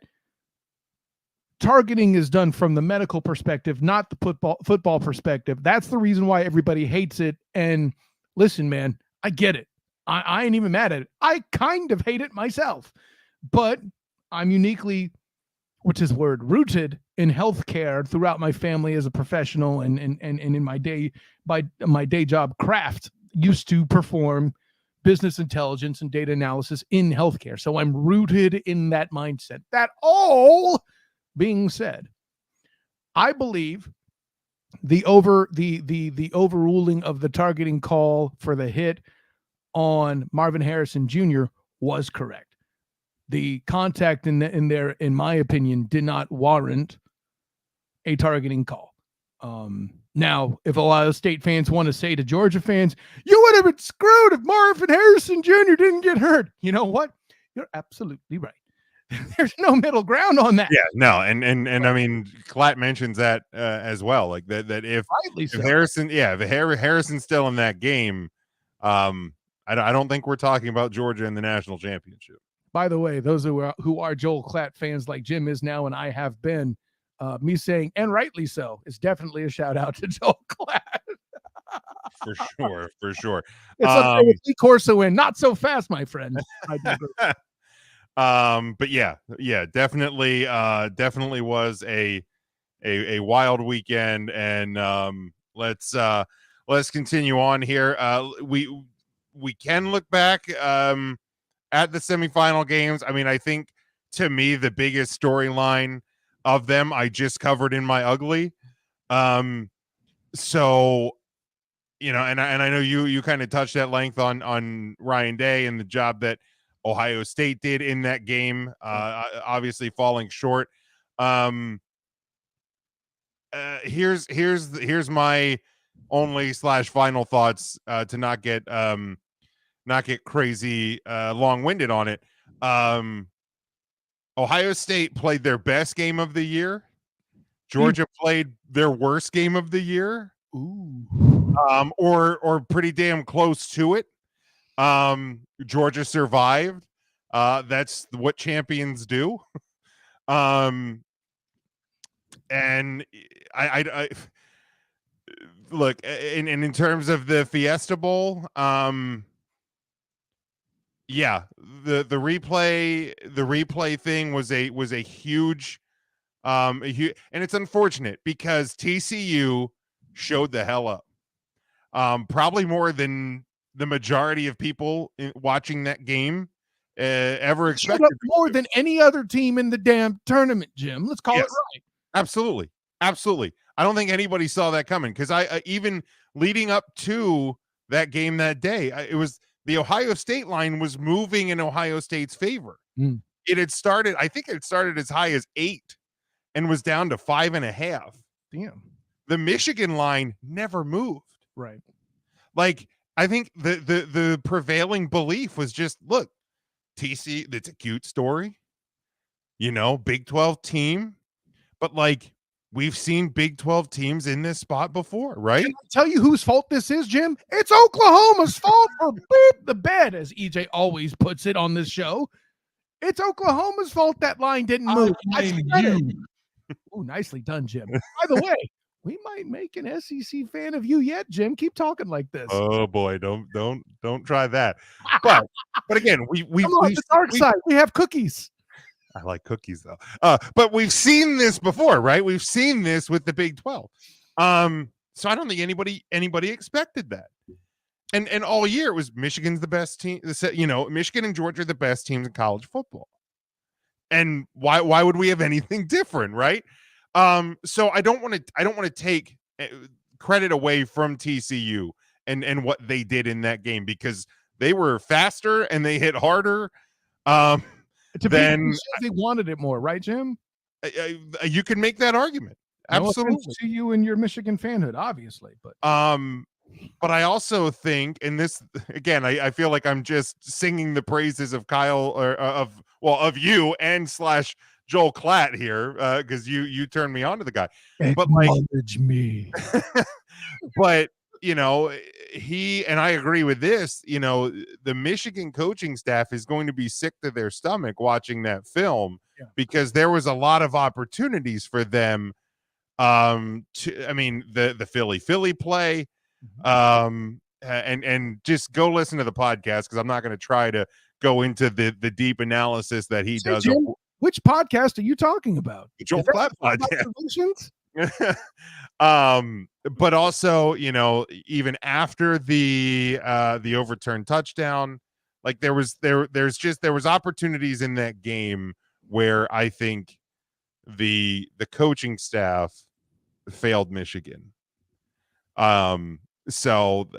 targeting is done from the medical perspective, not the football perspective. That's the reason why everybody hates it. And listen, man, I get it. I ain't even mad at it. I kind of hate it myself, but I'm uniquely, rooted in healthcare throughout my family as a professional, and in my day job craft, used to perform business intelligence and data analysis in healthcare. So I'm rooted in that mindset. That all being said, I believe the overruling of the targeting call for the hit on Marvin Harrison Jr. was correct. The contact in my opinion, did not warrant a targeting call. Now, if Ohio State fans want to say to Georgia fans, you would have been screwed if Marvin Harrison Jr. didn't get hurt. You know what? You're absolutely right. There's no middle ground on that. Yeah, no, and I mean, Klatt mentions that as well, like that if Harrison's still in that game, I don't think we're talking about Georgia in the national championship. By the way, those who are Joel Klatt fans like Jim is now and I have been, me saying, and rightly so, is definitely a shout out to Joel Klatt. For sure. It's up there with Lee Corso in Not So Fast, my friend. But yeah, definitely was a wild weekend, and let's continue on here. We can look back at the semifinal games. I mean, I think to me the biggest storyline of them I just covered in my ugly. So and I know you kind of touched at length on Ryan Day and the job that Ohio State did in that game, obviously falling short. Here's my only / final thoughts to not get crazy long-winded on it. Ohio State played their best game of the year. Georgia played their worst game of the year. Ooh. Or pretty damn close to it. Georgia survived. That's what champions do. And I look, in terms of the Fiesta Bowl, yeah, the replay thing was a huge, and it's unfortunate because TCU showed the hell up. Probably more than the majority of people watching that game ever expected. More than any other team in the damn tournament, Jim. Let's call it right. Absolutely. I don't think anybody saw that coming because I even leading up to that game that day, it was the Ohio State line was moving in Ohio State's favor. It had started, I think it started as high as 8 and was down to 5.5. Damn. The Michigan line never moved. Right. Like, I think the prevailing belief was just, look, TC, it's a cute story, Big 12 team, but like we've seen Big 12 teams in this spot before, right? Can I tell you whose fault this is, Jim? It's Oklahoma's fault for the bed, as EJ always puts it on this show. It's Oklahoma's fault that line didn't move. Oh, nicely done, Jim. By the way, we might make an SEC fan of you yet, Jim. Keep talking like this. Oh boy, don't try that. But again, we the dark side. We have cookies. I like cookies though. But we've seen this before, right? We've seen this with the Big 12. So I don't think anybody expected that. And all year it was Michigan's the best team. Michigan and Georgia are the best teams in college football. And why would we have anything different, right? So I don't want to take credit away from TCU and what they did in that game because they were faster and they hit harder. Then they wanted it more, right, Jim? You can make that argument. Absolutely. To you and your Michigan fanhood, obviously, but I also think, and this again, I feel like I'm just singing the praises of Kyle or of you and / Joel Klatt here because you turned me on to the guy. Acknowledge me. But he and I agree with this. The Michigan coaching staff is going to be sick to their stomach watching that film because there was a lot of opportunities for them. The Philly play, and just go listen to the podcast because I'm not going to try to go into the deep analysis that he does. Jim, which podcast are you talking about? The Joel Klatt podcast. But also, even after the overturned touchdown, like there was opportunities in that game where I think the coaching staff failed Michigan. So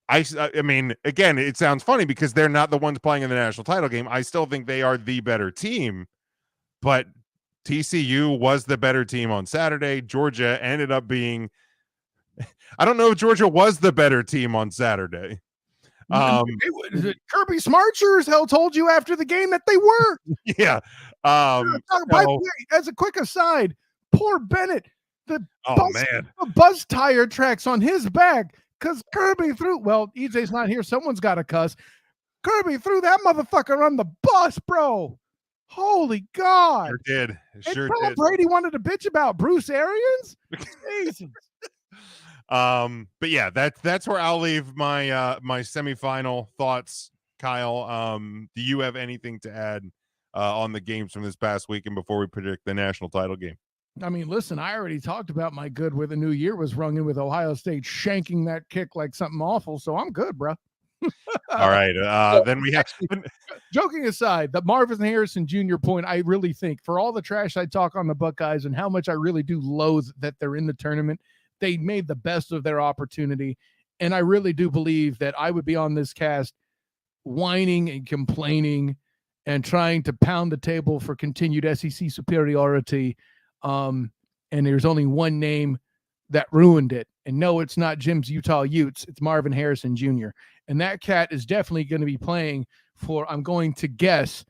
I mean, again, it sounds funny because they're not the ones playing in the national title game. I still think they are the better team, but TCU was the better team on Saturday. Georgia ended up being, I don't know if Georgia was the better team on Saturday. Kirby Smart sure as hell told you after the game that they were. Yeah. By the way, as a quick aside, poor Bennett, the buzz tire tracks on his back because Kirby threw. Well, EJ's not here. Someone's got to cuss. Kirby threw that motherfucker on the bus, bro. Holy God! Sure did. Sure and did. Brady wanted to bitch about Bruce Arians. Jesus. But yeah, that's where I'll leave my my semifinal thoughts. Kyle, do you have anything to add on the games from this past weekend before we predict the national title game? I mean, listen, I already talked about my good where the new year was rung in with Ohio State shanking that kick like something awful. So I'm good, bro. All right. Then we have. Joking aside, the Marvin Harrison Jr. point, I really think for all the trash I talk on the Buckeyes and how much I really do loathe that they're in the tournament, they made the best of their opportunity. And I really do believe that I would be on this cast whining and complaining and trying to pound the table for continued SEC superiority. And there's only one name that ruined it. And no, it's not Jim's Utah Utes. It's Marvin Harrison Jr. And that cat is definitely going to be playing for, I'm going to guess,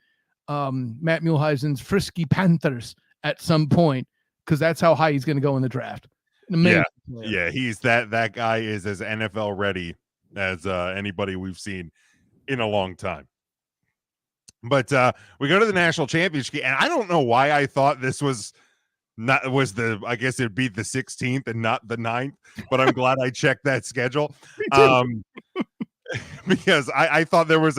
Matt Muhlheisen's Frisky Panthers at some point, because that's how high he's going to go in the draft. Yeah, he's that guy is as NFL ready as anybody we've seen in a long time. But we go to the national championship game, and I don't know why I thought this was I guess it'd be the 16th and not the 9th, but I'm glad I checked that schedule. Because I thought there was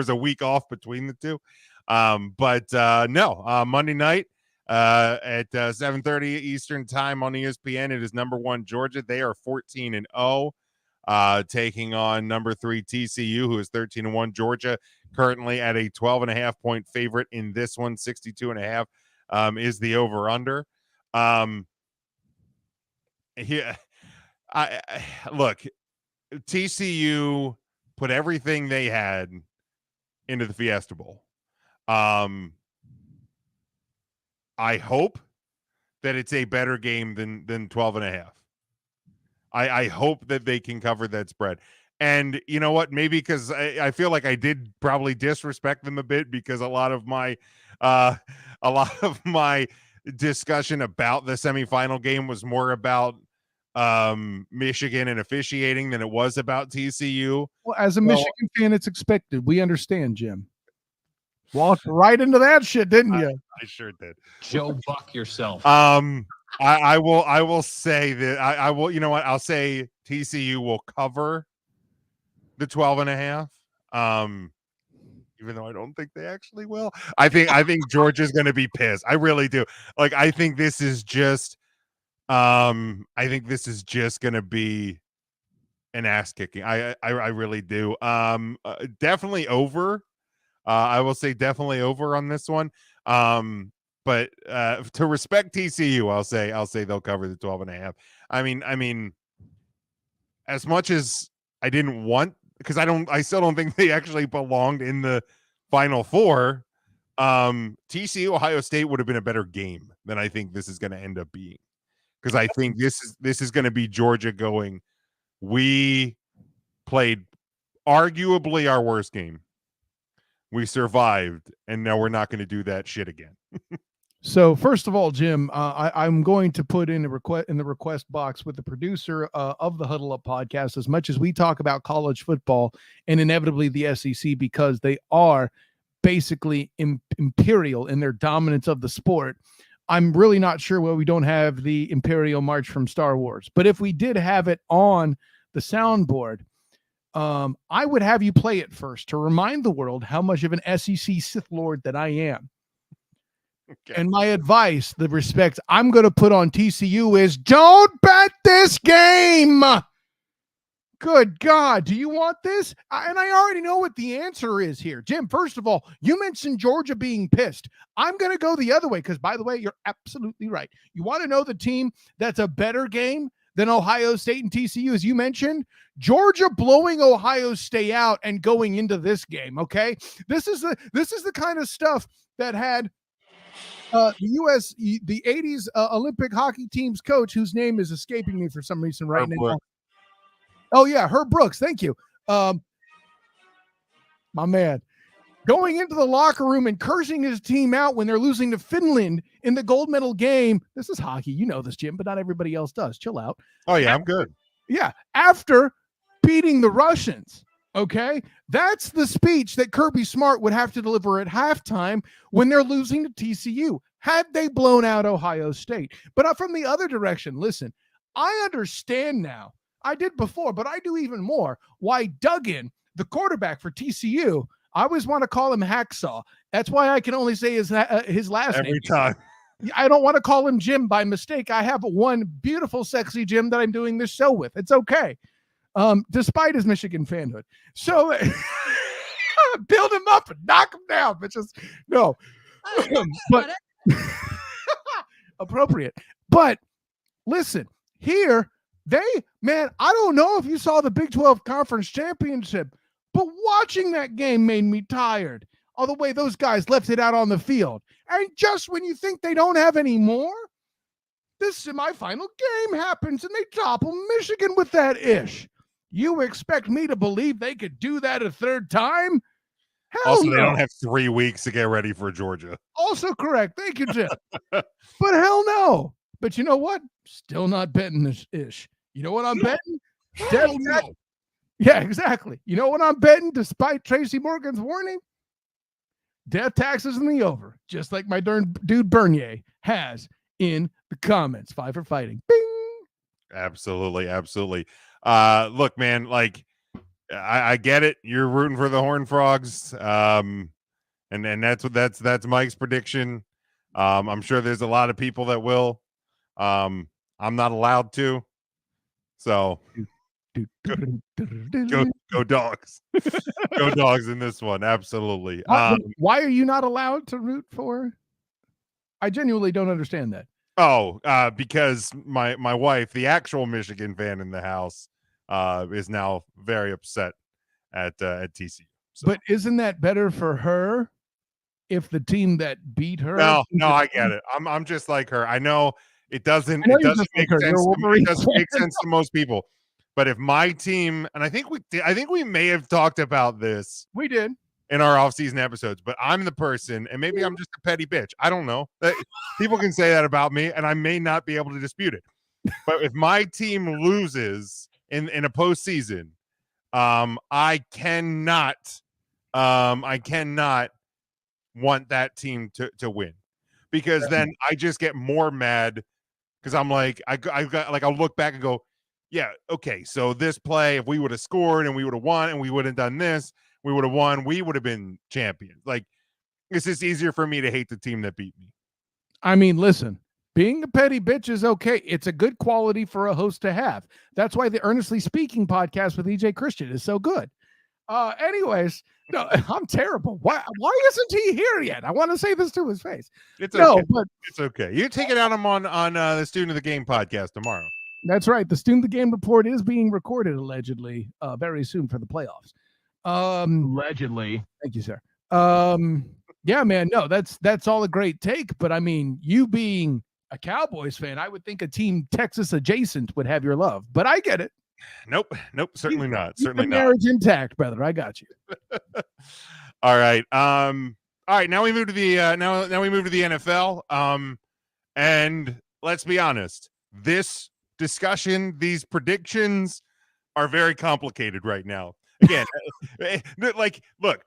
a week off between the two. But no, Monday night at 7:30 Eastern time on ESPN, it is number 1 Georgia. They are 14-0, taking on number 3 TCU, who is 13-1. Georgia currently at a 12.5 point favorite in this one. 62.5 is the over under. Here, I look, TCU put everything they had into the Fiesta Bowl. I hope that it's a better game than 12.5. I hope that they can cover that spread. And you know what? Maybe because I feel like I did probably disrespect them a bit, because a lot of my discussion about the semifinal game was more about Michigan and officiating than it was about TCU. Well, as a Michigan fan, it's expected. We understand, Jim. Walked right into that shit, didn't you? I sure did. Joe Buck yourself. I will say that I will, you know what? I'll say TCU will cover the 12.5. Even though I don't think they actually will. I think Georgia's going to be pissed. I really do. Like, I think this is just going to be an ass kicking. I really do. Definitely over. I will say definitely over on this one. But to respect TCU, I'll say they'll cover the 12.5. I mean, as much as I didn't want, because I still don't think they actually belonged in the Final Four. TCU Ohio State would have been a better game than I think this is going to end up being, because I think this is going to be Georgia going, we played arguably our worst game. We survived, and now we're not going to do that shit again. So first of all, Jim, I'm going to put in a request in the request box with the producer of the Huddle Up podcast, as much as we talk about college football and inevitably the SEC, because they are basically imperial in their dominance of the sport. I'm really not sure why we don't have the Imperial March from Star Wars, but if we did have it on the soundboard, I would have you play it first to remind the world how much of an SEC Sith Lord that I am. Okay. And my advice, the respect I'm going to put on TCU is, don't bet this game. Good God. Do you want this? And I already know what the answer is here. Jim, first of all, you mentioned Georgia being pissed. I'm going to go the other way, because, by the way, you're absolutely right. You want to know the team that's a better game than Ohio State and TCU, as you mentioned? Georgia blowing Ohio State out and going into this game, okay? This is the kind of stuff that had the 80s Olympic hockey team's coach, whose name is escaping me for some reason right now. Oh, yeah, Herb Brooks. Thank you. My man. Going into the locker room and cursing his team out when they're losing to Finland in the gold medal game. This is hockey. You know this, Jim, but not everybody else does. Chill out. Oh, yeah, I'm good. Yeah. After beating the Russians. Okay, that's the speech that Kirby Smart would have to deliver at halftime when they're losing to TCU, had they blown out Ohio State. But from the other direction, listen, I understand now. I did before, but I do even more. Why Duggan, the quarterback for TCU, I always want to call him Hacksaw. That's why I can only say his last name every time. I don't want to call him Jim by mistake. I have one beautiful, sexy Jim that I'm doing this show with. It's okay. Despite his Michigan fanhood. So build him up and knock him down, bitches. No. But appropriate. But listen, here, I don't know if you saw the Big 12 Conference Championship, but watching that game made me tired. All the way those guys left it out on the field. And just when you think they don't have any more, this semifinal game happens and they topple Michigan with that ish. You expect me to believe they could do that a third time? Hell also, no. They don't have 3 weeks to get ready for Georgia. Also correct. Thank you, Jim. But hell no. But you know what? Still not betting this ish. You know what I'm betting? Hell no. Yeah, exactly. You know what I'm betting despite Tracy Morgan's warning? Death taxes in the over, just like my dude Bernier has in the comments. 5 for fighting. Bing. Absolutely. Look, man, like I get it. You're rooting for the Horned Frogs. And that's Mike's prediction. I'm sure there's a lot of people that will. I'm not allowed to. So go Dogs. Go Dogs in this one. Absolutely. Why are you not allowed to root for? I genuinely don't understand that. Because my wife, the actual Michigan fan in the house, is now very upset at TCU. So. But isn't that better for her if the team that beat her? No, I get it. I'm just like her. I know it doesn't make sense. It doesn't make sense to most people. But if my team, and I think we may have talked about this. We did in our off-season episodes, but I'm the person, and maybe I'm just a petty bitch. I don't know. People can say that about me, and I may not be able to dispute it. But if my team loses in a postseason, I cannot want that team to win, because then I just get more mad, because I'm like, I'll look back and go, yeah, okay, so this play, if we would have scored and we would have won and we would have done this, we would have won, we would have been champions. Like, it's just easier for me to hate the team that beat me. I mean, listen, being a petty bitch is okay. It's a good quality for a host to have. That's why the Earnestly Speaking podcast with EJ Christian is so good. Anyways, no, I'm terrible. Why isn't he here yet? I want to say this to his face. It's okay. But it's okay. You take it out on the Student of the Game podcast tomorrow. That's right. The Student of the Game report is being recorded allegedly very soon for the playoffs. Allegedly. Thank you, sir. Yeah, man. No, that's all a great take. But I mean, you being a Cowboys fan, I would think a team Texas adjacent would have your love. But I get it. Nope. Certainly not. Certainly not. Marriage intact, brother. I got you. All right. All right. Now we move to the now we move to the NFL. And let's be honest. This discussion, these predictions are very complicated right now. Again, like, look,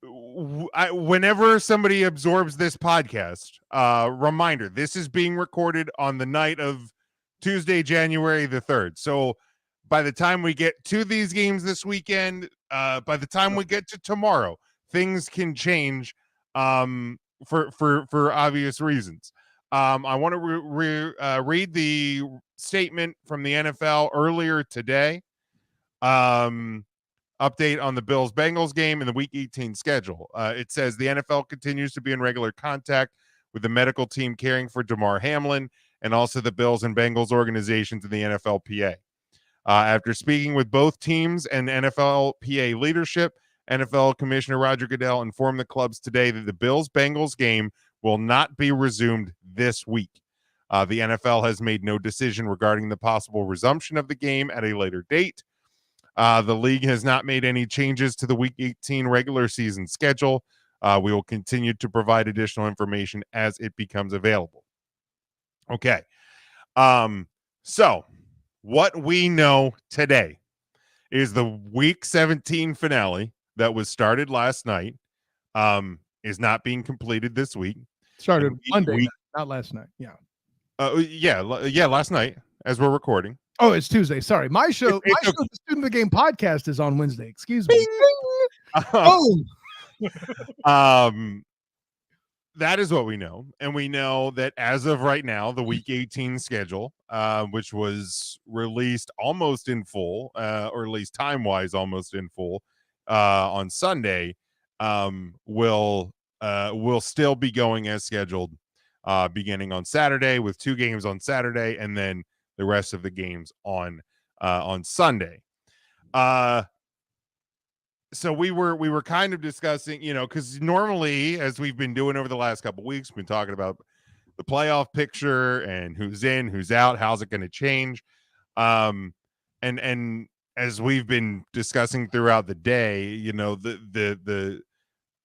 whenever somebody absorbs this podcast, reminder, this is being recorded on the night of Tuesday, January the 3rd. So by the time we get to these games this weekend, by the time we get to tomorrow, things can change for obvious reasons. I want to read the statement from the NFL earlier today. Update on the Bills-Bengals game and the Week 18 schedule. It says the NFL continues to be in regular contact with the medical team caring for Damar Hamlin and also the Bills and Bengals organizations in the NFLPA. After speaking with both teams and NFLPA leadership, NFL Commissioner Roger Goodell informed the clubs today that the Bills-Bengals game will not be resumed this week. The NFL has made no decision regarding the possible resumption of the game at a later date. The league has not made any changes to the Week 18 regular season schedule. We will continue to provide additional information as it becomes available. Okay. So what we know today is the Week 17 finale that was started last night. Is not being completed this week. Started Monday night, not last night. Yeah. Yeah, last night as we're recording. Oh, it's Tuesday. Sorry. My show, It's the Student of the Game podcast is on Wednesday. Excuse me. Oh. That is what we know. And we know that as of right now, the Week 18 schedule, which was released almost in full, or at least time-wise almost in full, on Sunday, will still be going as scheduled, beginning on Saturday with 2 games on Saturday and then the rest of the games on Sunday. So we were kind of discussing, because normally, as we've been doing over the last couple of weeks, we've been talking about the playoff picture and who's in, who's out, how's it going to change, and as we've been discussing throughout the day, the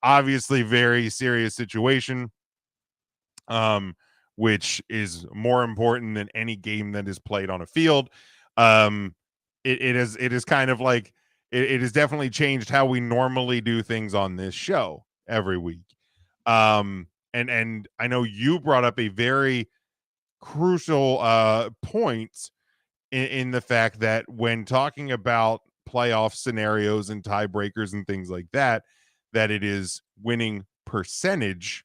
obviously very serious situation, which is more important than any game that is played on a field. It is kind of like. It has definitely changed how we normally do things on this show every week. And I know you brought up a very crucial point in the fact that when talking about playoff scenarios and tiebreakers and things like that, that it is winning percentage,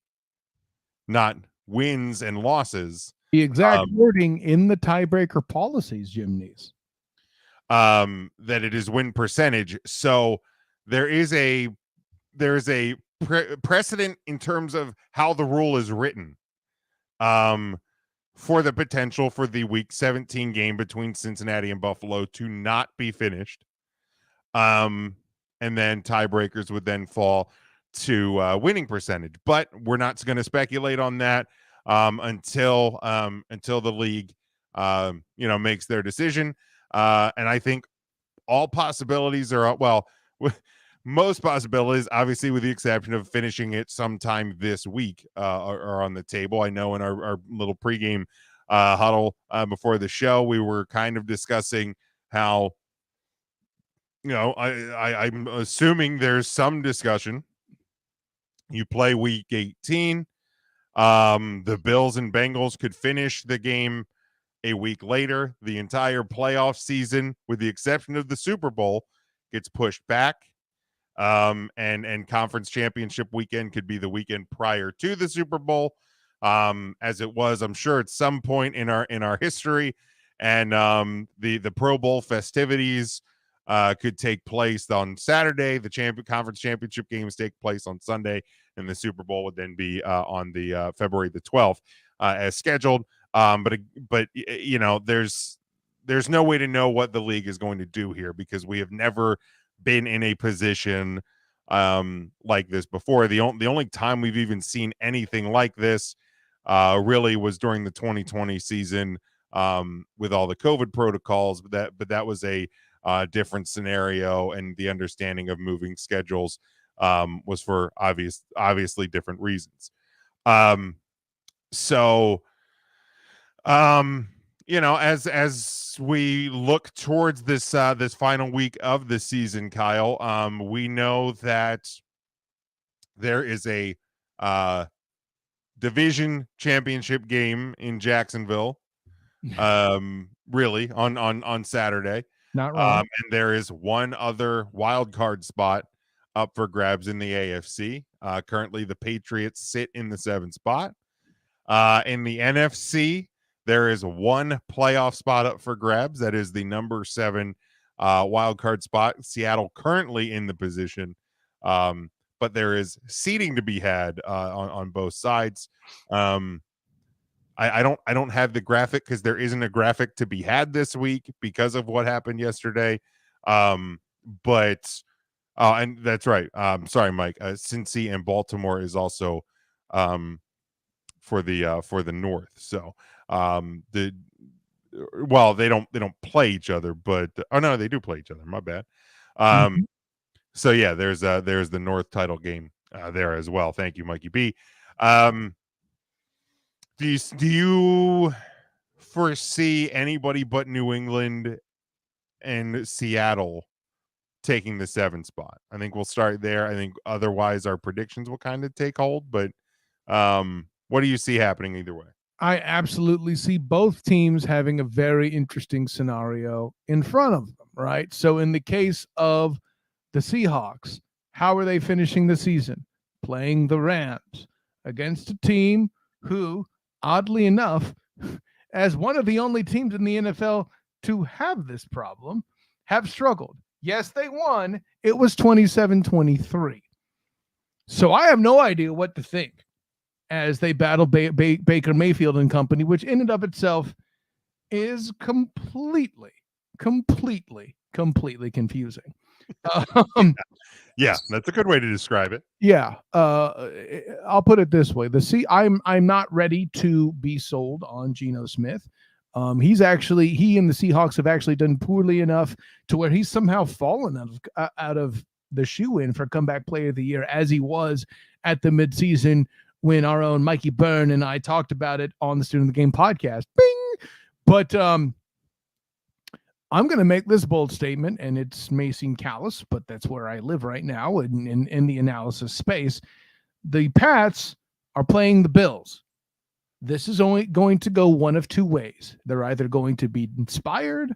not wins and losses. The exact wording in the tiebreaker policies, Jim Neese. That it is win percentage. So there is a precedent in terms of how the rule is written, for the potential for the Week 17 game between Cincinnati and Buffalo to not be finished. And then tiebreakers would then fall to winning percentage. But we're not going to speculate on that until the league makes their decision. And I think all possibilities are, most possibilities, obviously, with the exception of finishing it sometime this week, are on the table. I know in our little pregame huddle before the show, we were kind of discussing how, I'm assuming there's some discussion. You play Week 18. The Bills and Bengals could finish the game a week later. The entire playoff season, with the exception of the Super Bowl, gets pushed back. And conference championship weekend could be the weekend prior to the Super Bowl, as it was, I'm sure, at some point in our history. And the Pro Bowl festivities could take place on Saturday. The conference championship games take place on Sunday, and the Super Bowl would then be on the February the 12th as scheduled. But there's no way to know what the league is going to do here, because we have never been in a position like this before. The only time we've even seen anything like this really was during the 2020 season with all the COVID protocols, but that was a different scenario, and the understanding of moving schedules was for obviously different reasons. As we look towards this final week of the season, Kyle, we know that there is a division championship game in Jacksonville, really on Saturday. Not wrong. And there is one other wild card spot up for grabs in the AFC. Currently, the Patriots sit in the 7th spot. In the NFC, there is one playoff spot up for grabs. That is the number 7 wild card spot. Seattle currently in the position, but there is seating to be had on both sides. I don't have the graphic, because there isn't a graphic to be had this week because of what happened yesterday. But and that's right. Sorry, Mike. Cincy and Baltimore is also for the North. So they don't play each other, but no, they do play each other. My bad. So yeah, there's the North title game there as well. Thank you, Mikey B. Do you foresee anybody but New England and Seattle taking the 7th spot. I think we'll start there. I think otherwise our predictions will kind of take hold, but what do you see happening either way? I absolutely see both teams having a very interesting scenario in front of them, right? So in the case of the Seahawks, how are they finishing the season? Playing the Rams against a team who, oddly enough, as one of the only teams in the NFL to have this problem, have struggled. Yes, they won. It was 27-23. So I have no idea what to think as they battle Baker Mayfield and company, which in and of itself is completely confusing. Yeah, that's a good way to describe it. Yeah, I'll put it this way: I'm not ready to be sold on Geno Smith. He and the Seahawks have actually done poorly enough to where he's somehow fallen out of the shoe-in for comeback player of the year, as he was at the midseason when our own Mikey Byrne and I talked about it on the Student of the Game podcast. Bing! But I'm going to make this bold statement, and it may seem callous, but that's where I live right now in the analysis space. The Pats are playing the Bills. This is only going to go one of two ways. They're either going to be inspired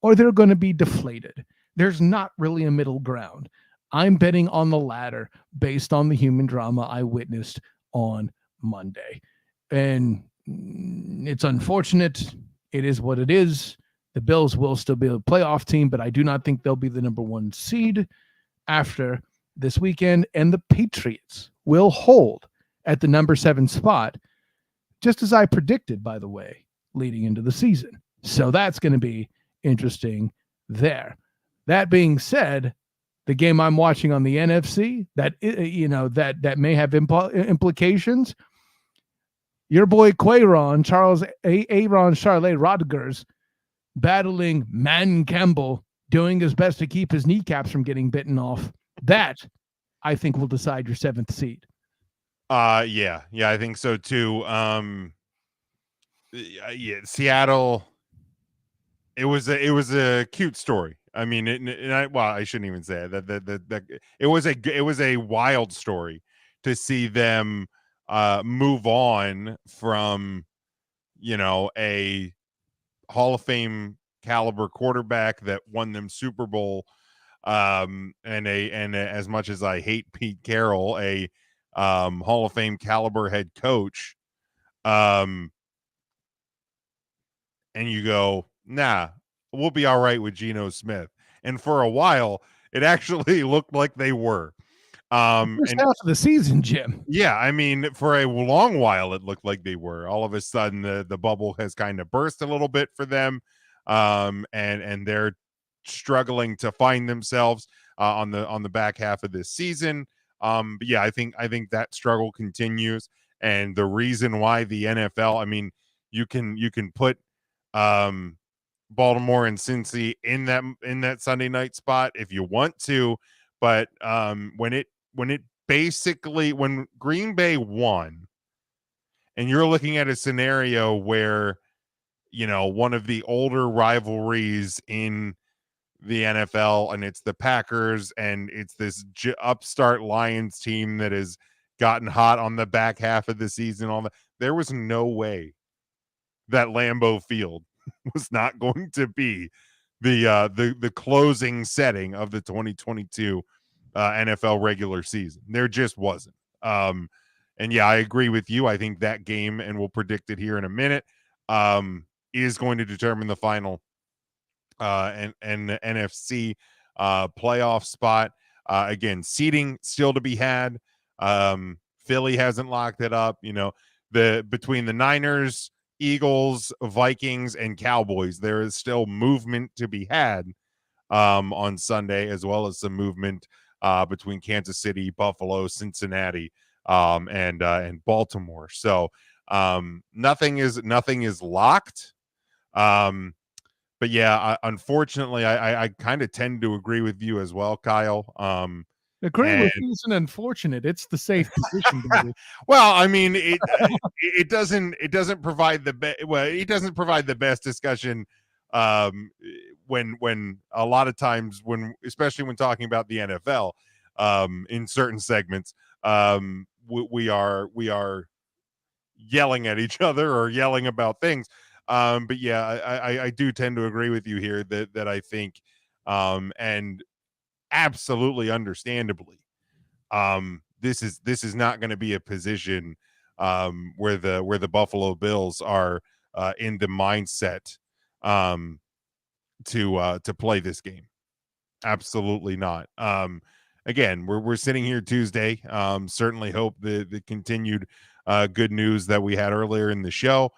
or they're going to be deflated. There's not really a middle ground. I'm betting on the latter based on the human drama I witnessed on Monday. And it's unfortunate. It is what it is. The Bills will still be a playoff team, but I do not think they'll be the number 1 seed after this weekend. And the Patriots will hold at the number 7 spot, just as I predicted, by the way, leading into the season. So that's going to be interesting there. That being said, the game I'm watching on the NFC, that may have implications. Your boy Aaron Charlie Rodgers battling Man Campbell, doing his best to keep his kneecaps from getting bitten off. That, I think, will decide your 7th seed. Yeah, I think so too. Seattle. It was a cute story. I mean, I shouldn't even say it. That it was a wild story to see them move on from, a Hall of Fame caliber quarterback that won them Super Bowl, and as much as I hate Pete Carroll, a Hall of Fame caliber head coach, and you go, nah, we'll be all right with Geno Smith. And for a while, it actually looked like they were. First half of the season, Jim. Yeah, I mean, for a long while, it looked like they were. All of a sudden, the bubble has kind of burst a little bit for them, and they're struggling to find themselves on the back half of this season. But yeah, I think that struggle continues, and the reason why the NFL, I mean, you can put Baltimore and Cincy in that Sunday night spot if you want to, but when Green Bay won, and you're looking at a scenario where, one of the older rivalries in the NFL, and it's the Packers, and it's this upstart Lions team that has gotten hot on the back half of the season. There was no way that Lambeau Field was not going to be the closing setting of the 2022 NFL regular season. There just wasn't. And yeah, I agree with you. I think that game, and we'll predict it here in a minute, is going to determine the final and the NFC playoff spot. Again, seeding still to be had. Philly hasn't locked it up. Between the Niners, Eagles, Vikings, and Cowboys, there is still movement to be had on Sunday, as well as some movement between Kansas City, Buffalo, Cincinnati, and Baltimore. So nothing is locked. But yeah, unfortunately, I kind of tend to agree with you as well, Kyle. Agreeing with you isn't unfortunate. It's the safe position, baby. Well, I mean, it doesn't provide the best discussion when a lot of times especially when talking about the NFL, in certain segments, we are yelling at each other or yelling about things. But yeah, I do tend to agree with you here that I think, and absolutely understandably, this is not going to be a position where the Buffalo Bills are in the mindset to play this game. Absolutely not. Again, we're sitting here Tuesday. Certainly hope the continued good news that we had earlier in the show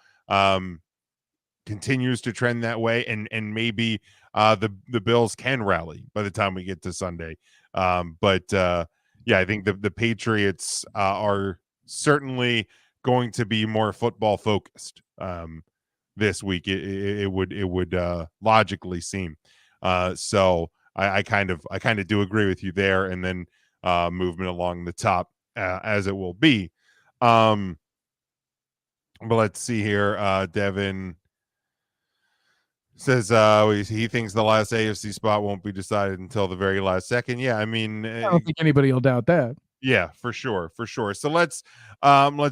continues to trend that way, and maybe the Bills can rally by the time we get to Sunday. But yeah, I think the Patriots are certainly going to be more football focused this week. It would logically seem. So I kind of do agree with you there, and then movement along the top as it will be. But let's see here. Devin says he thinks the last AFC spot won't be decided until the very last second. Yeah, I mean, I don't think anybody will doubt that. Yeah, for sure. So let's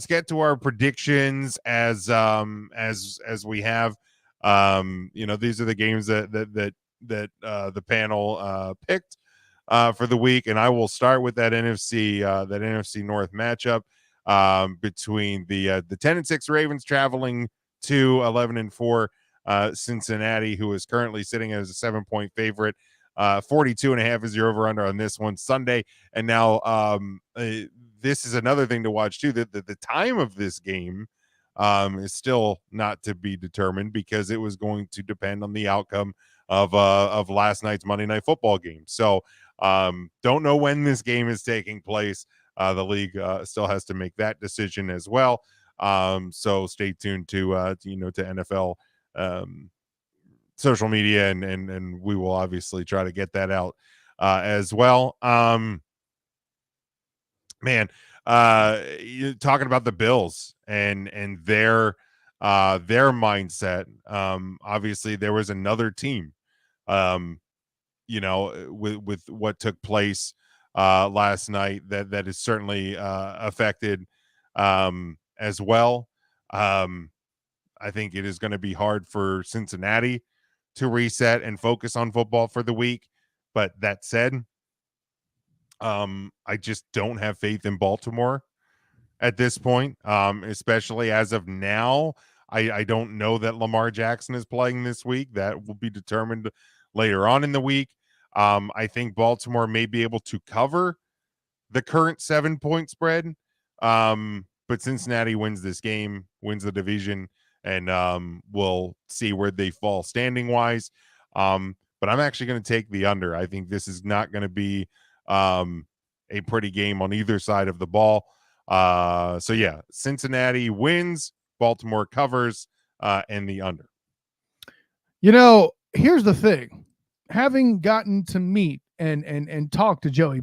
get to our predictions as we have. These are the games that the panel picked for the week, and I will start with that NFC North matchup between the 10-6 Ravens traveling to 11-4 Cincinnati, who is currently sitting as a 7-point favorite. 42.5 is your over under on this one Sunday. And now this is another thing to watch too, that the time of this game is still not to be determined, because it was going to depend on the outcome of last night's Monday Night Football game. So don't know when this game is taking place. The league still has to make that decision as well. So stay tuned to NFL social media, and we will obviously try to get that out as well. You're talking about the Bills and their mindset. Obviously there was another team with what took place last night that is certainly affected as well. I think it is going to be hard for Cincinnati to reset and focus on football for the week. But that said, I just don't have faith in Baltimore at this point, especially as of now. I don't know that Lamar Jackson is playing this week. That will be determined later on in the week. I think Baltimore may be able to cover the current 7-point spread. But Cincinnati wins this game, wins the division, and we'll see where they fall standing wise. But I'm actually going to take the under. I think this is not going to be a pretty game on either side of the ball. So yeah, Cincinnati wins, Baltimore covers, and the under. Here's the thing. Having gotten to meet and talk to Joey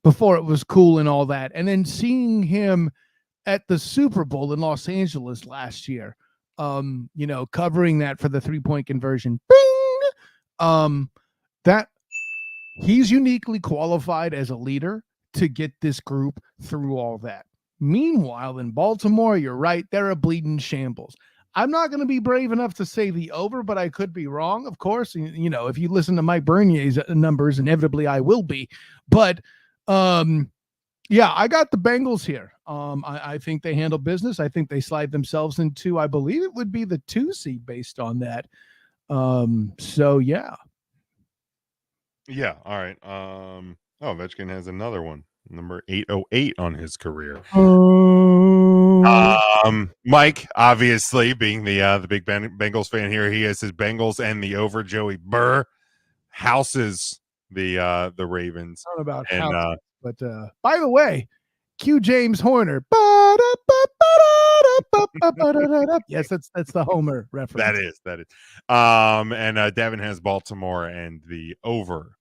before it was cool and all that, and then seeing him at the Super Bowl in Los Angeles last year, covering that for the 3-point conversion, that he's uniquely qualified as a leader to get this group through all that. Meanwhile, in Baltimore, you're right, they're a bleeding shambles. I'm not going to be brave enough to say the over, but I could be wrong, of course. If you listen to Mike Bernier's numbers, inevitably I will be. But yeah, I got the Bengals here. I think they handle business. I think they slide themselves into, I believe it would be the 2 seed based on that. So yeah. Yeah. All right. Ovechkin has another one, number 808 on his career. Mike, obviously being the big Bengals fan here, he has his Bengals and the over. Joey Burr houses the Ravens. Not about houses, but by the way, cue James Horner. Yes, that's the Homer reference. That is. And Devin has Baltimore and the over.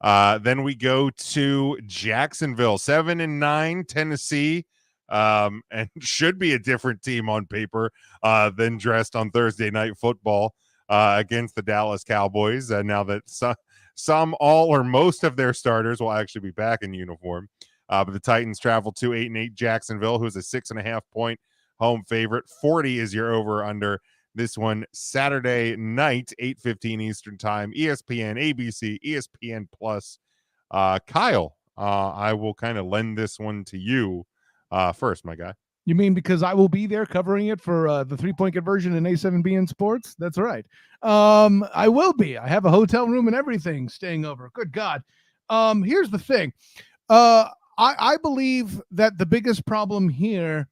Then we go to Jacksonville, 7-9, Tennessee, and should be a different team on paper than dressed on Thursday Night Football. against the Dallas Cowboys. Now that some, all, or most of their starters will actually be back in uniform. But the Titans travel to 8-8 Jacksonville, who's a 6.5 point home favorite. 40 is your over under. This one Saturday night, 8:15 Eastern Time, ESPN, ABC, ESPN Plus. Kyle, I will kind of lend this one to you first, my guy. You mean because I will be there covering it for the 3-point conversion in A7BN Sports? That's right. I will be. I have a hotel room and everything staying over. Good God. Here's the thing. I believe that the biggest problem here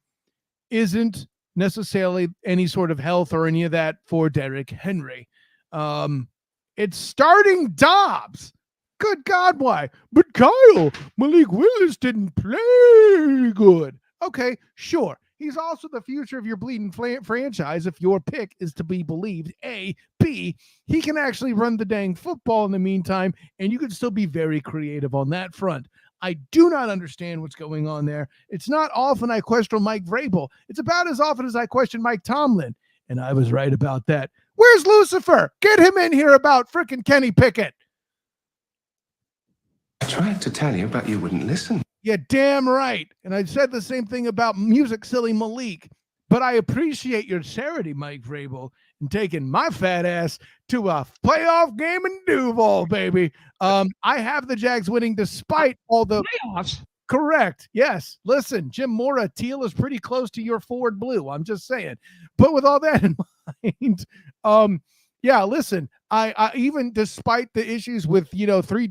isn't necessarily any sort of health or any of that for Derrick Henry. It's starting Dobbs. Good God, why? But Kyle, Malik Willis didn't play good. Okay, sure. He's also the future of your bleeding franchise if your pick is to be believed. A. B. He can actually run the dang football in the meantime, and you can still be very creative on that front. I do not understand what's going on there. It's not often I question Mike Vrabel. It's about as often as I question Mike Tomlin, and I was right about that. Where's Lucifer? Get him in here about frickin' Kenny Pickett. I tried to tell you, but you wouldn't listen. Yeah, damn right. And I said the same thing about Music Silly Malik. But I appreciate your charity, Mike Vrabel, in taking my fat ass to a playoff game in Duval, baby. I have the Jags winning despite all the Playoffs? Correct. Yes. Listen, Jim Mora, teal is pretty close to your Ford blue. I'm just saying. But with all that in mind, yeah, listen, I even despite the issues with, 3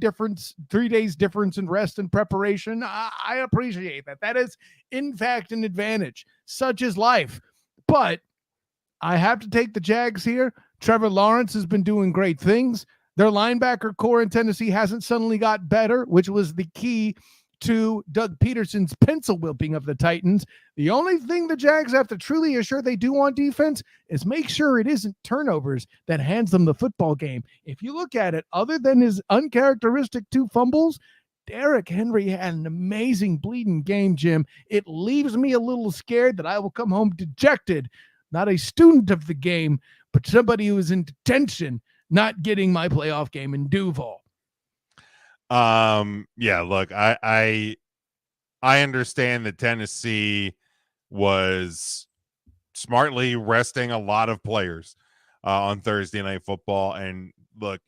days difference in rest and preparation, I appreciate that. That is, in fact, an advantage. Such is life. But I have to take the Jags here. Trevor Lawrence has been doing great things. Their linebacker core in Tennessee hasn't suddenly got better, which was the key to Doug Peterson's pencil whipping of the Titans. The only thing the Jags have to truly assure they do on defense is make sure it isn't turnovers that hands them the football game. If you look at it, other than his uncharacteristic 2 fumbles, Derrick Henry had an amazing bleeding game, Jim. It leaves me a little scared that I will come home dejected, not a student of the game, but somebody who is in detention, not getting my playoff game in Duval. Yeah, look, I understand that Tennessee was smartly resting a lot of players on Thursday Night Football, and look,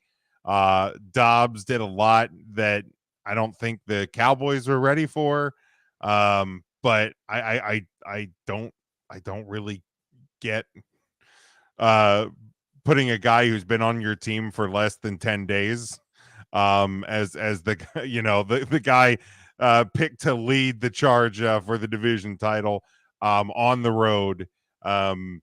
Dobbs did a lot that I don't think the Cowboys were ready for. But I don't really get putting a guy who's been on your team for less than 10 days as the the guy picked to lead the charge for the division title on the road, in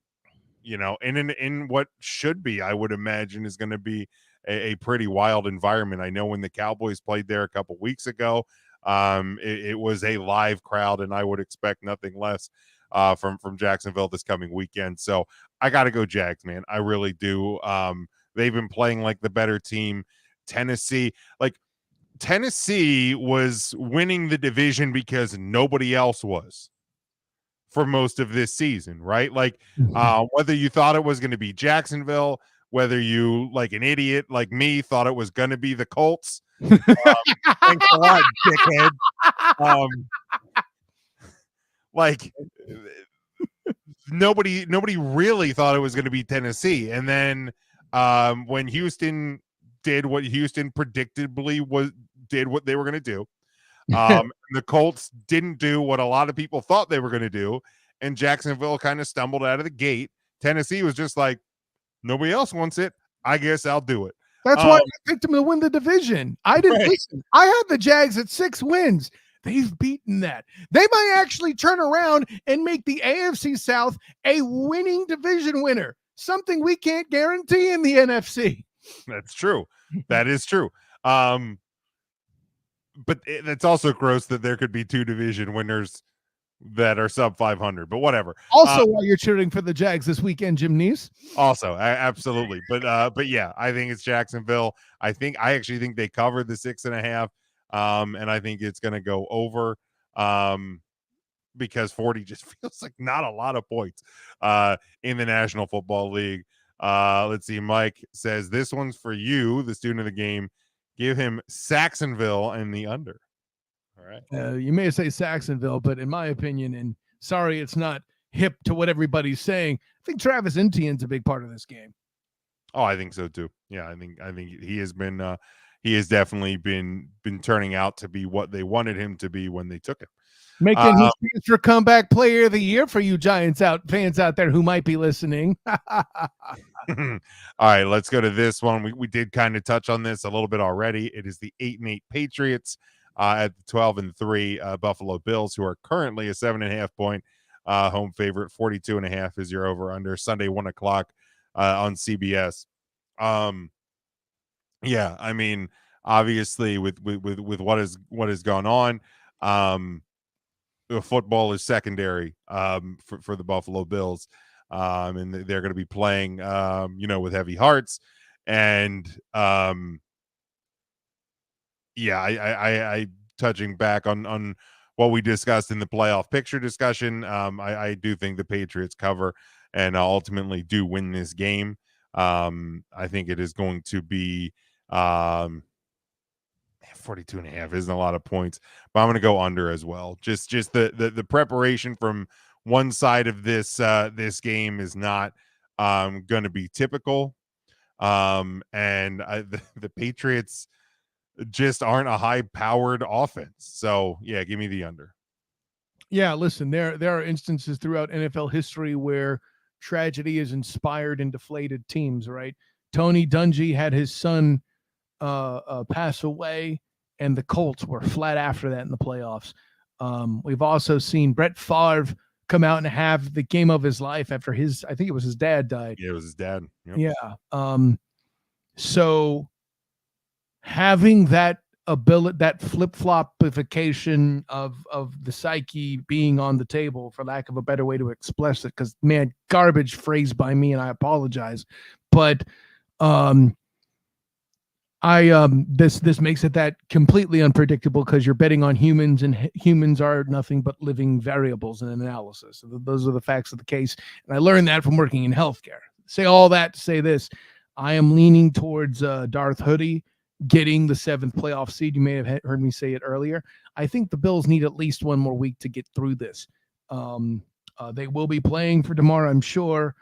what should be, I would imagine, is going to be a pretty wild environment. I know when the Cowboys played there a couple weeks ago, it was a live crowd, and I would expect nothing less from Jacksonville this coming weekend. So I got to go Jags, man. I really do. They've been playing like the better team. Tennessee was winning the division because nobody else was for most of this season, right? Like, whether you thought it was going to be Jacksonville, whether you, like an idiot like me, thought it was going to be the Colts. Thanks a lot, dickhead. Like, nobody really thought it was going to be Tennessee. And then when Houston did what Houston predictably did what they were going to do, the Colts didn't do what a lot of people thought they were going to do, and Jacksonville kind of stumbled out of the gate. Tennessee was just like, nobody else wants it, I guess I'll do it. That's why I picked them to win the division. I didn't listen. I had the Jags at 6 wins. They've beaten that. They might actually turn around and make the AFC South a winning division winner, something we can't guarantee in the NFC. That's true. That is true. But it's also gross that there could be 2 division winners that are sub 500, but whatever. Also, while you're cheering for the Jags this weekend, Jim Neese. Also, absolutely. But yeah, I think it's Jacksonville. I actually think they covered the 6.5. And I think it's going to go over because 40 just feels like not a lot of points in the National Football League. Let's see. Mike says this one's for you, the student of the game. Give him Saxonville and the under. All right. You may say Saxonville, but in my opinion, and sorry, it's not hip to what everybody's saying, I think Travis Etienne's a big part of this game. Oh, I think so too. Yeah, I think he has been he has definitely been turning out to be what they wanted him to be when they took him. Making his case for comeback player of the year for you Giants fans out there who might be listening. All right, let's go to this one. We did kind of touch on this a little bit already. It is the 8-8 Patriots at the 12-3 Buffalo Bills, who are currently a 7.5 point home favorite. 42.5 is your over under. Sunday 1 o'clock on CBS. Yeah, I mean, obviously with what has gone on, football is secondary for the Buffalo Bills. And they're going to be playing, with heavy hearts. And I touching back on what we discussed in the playoff picture discussion. I do think the Patriots cover and ultimately do win this game. I think it is going to be 42.5 isn't a lot of points, but I'm going to go under as well. Just the preparation from one side of this game is not going to be typical, and the Patriots just aren't a high-powered offense. So yeah, give me the under. Yeah, listen, there are instances throughout NFL history where tragedy has inspired and deflated teams. Right, Tony Dungy had his son pass away, and the Colts were flat after that in the playoffs. We've also seen Brett Favre come out and have the game of his life after I think it was his dad died. Yeah, it was his dad. Yep. Yeah. So having that ability, that flip-flopification of the psyche being on the table, for lack of a better way to express it, because man, garbage phrase by me, and I apologize, but this makes it that completely unpredictable because you're betting on humans, and humans are nothing but living variables in an analysis. So those are the facts of the case. And I learned that from working in healthcare. Say all that to say this: I am leaning towards Darth Hoodie getting the 7th playoff seed. You may have heard me say it earlier. I think the Bills need at least one more week to get through this. They will be playing for tomorrow, I'm sure.